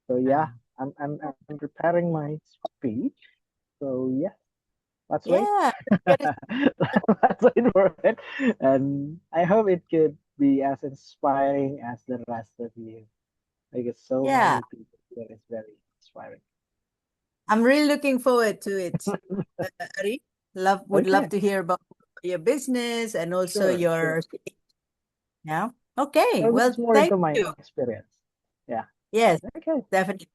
So yeah, Uh, I'm preparing my speech. So yeah, let's wait. yeah. Good. Let's wait for it, and I hope it could be as inspiring as the rest of you. I get so Yeah. many people that is very inspiring. I'm really looking forward to it. Ari, would love Okay, to hear about your business and also sure, your sure. yeah. Okay. Well, Well, it's more thank into my you. experience. Yeah. Yes, Okay. definitely.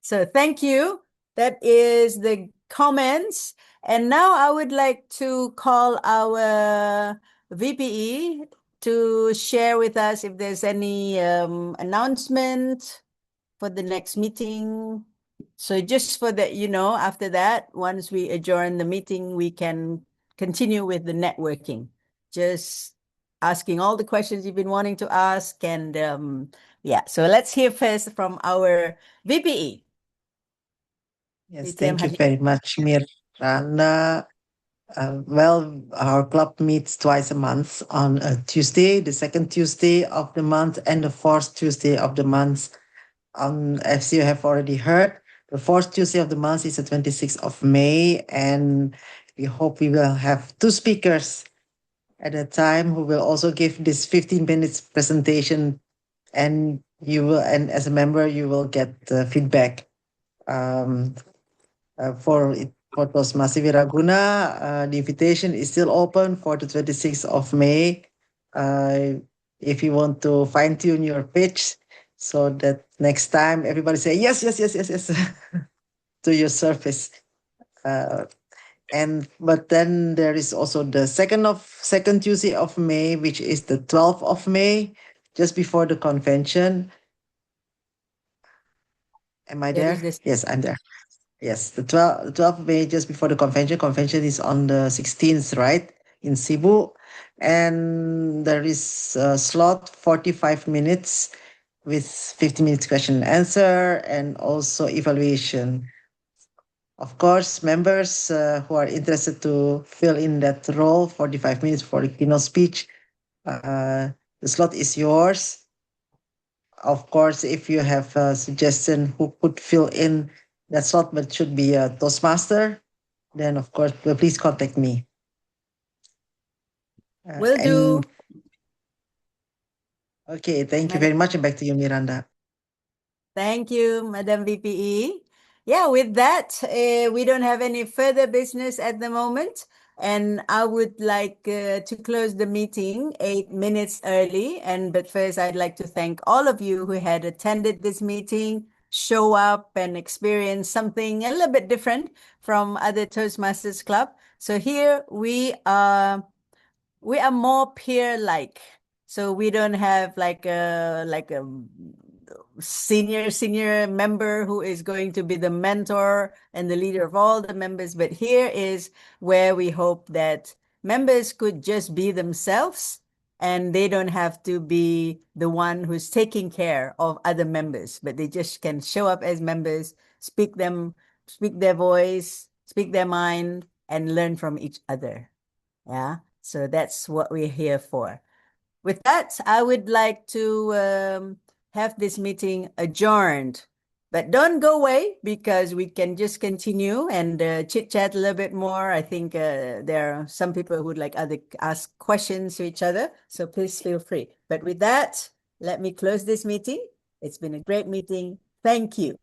So thank you. That is the comments. And now I would like to call our VPE to share with us if there's any announcement for the next meeting. So just for that, after that, once we adjourn the meeting, we can continue with the networking. Just asking all the questions you've been wanting to ask. And yeah, so let's hear first from our VPE. Yes, VTM thank you Harlina. very much, Miranda. Well, our club meets twice a month on a Tuesday, the second Tuesday of the month, and the fourth Tuesday of the month. As you have already heard, The fourth Tuesday of the month is the 26th of May, and we hope we will have two speakers at a time who will also give this 15 minutes presentation, and as a member you will get feedback for Toastmasters Wiraguna. The invitation is still open for the 26th of May. If you want to fine tune your pitch so that next time everybody say yes, yes, yes, yes, yes to your service. But then there is also the second Tuesday of May, which is the 12th of May, just before the convention. Am I there? Yes, I'm there. Yes, the 12th of May, just before the convention. Convention is on the 16th, right? In Cebu. And there is a slot 45 minutes with 50 minutes question and answer and also evaluation. Of course, members who are interested to fill in that role, 45 minutes for the keynote speech, the slot is yours. Of course, if you have a suggestion who could fill in that slot but should be a Toastmaster, then of course, please contact me. Will do. Okay, thank you very much. And back to you, Miranda. Thank you, Madam VPE. Yeah, with that, we don't have any further business at the moment. And I would like to close the meeting 8 minutes early. But first, I'd like to thank all of you who had attended this meeting, show up and experience something a little bit different from other Toastmasters Club. So here we are more peer-like. So we don't have like a senior member who is going to be the mentor and the leader of all the members. But here is where we hope that members could just be themselves and they don't have to be the one who's taking care of other members, but they just can show up as members, speak their voice, speak their mind, and learn from each other. Yeah. So that's what we're here for. With that, I would like to have this meeting adjourned. But don't go away because we can just continue and chit-chat a little bit more. I think there are some people who would like ask questions to each other. So please feel free. But with that, let me close this meeting. It's been a great meeting. Thank you.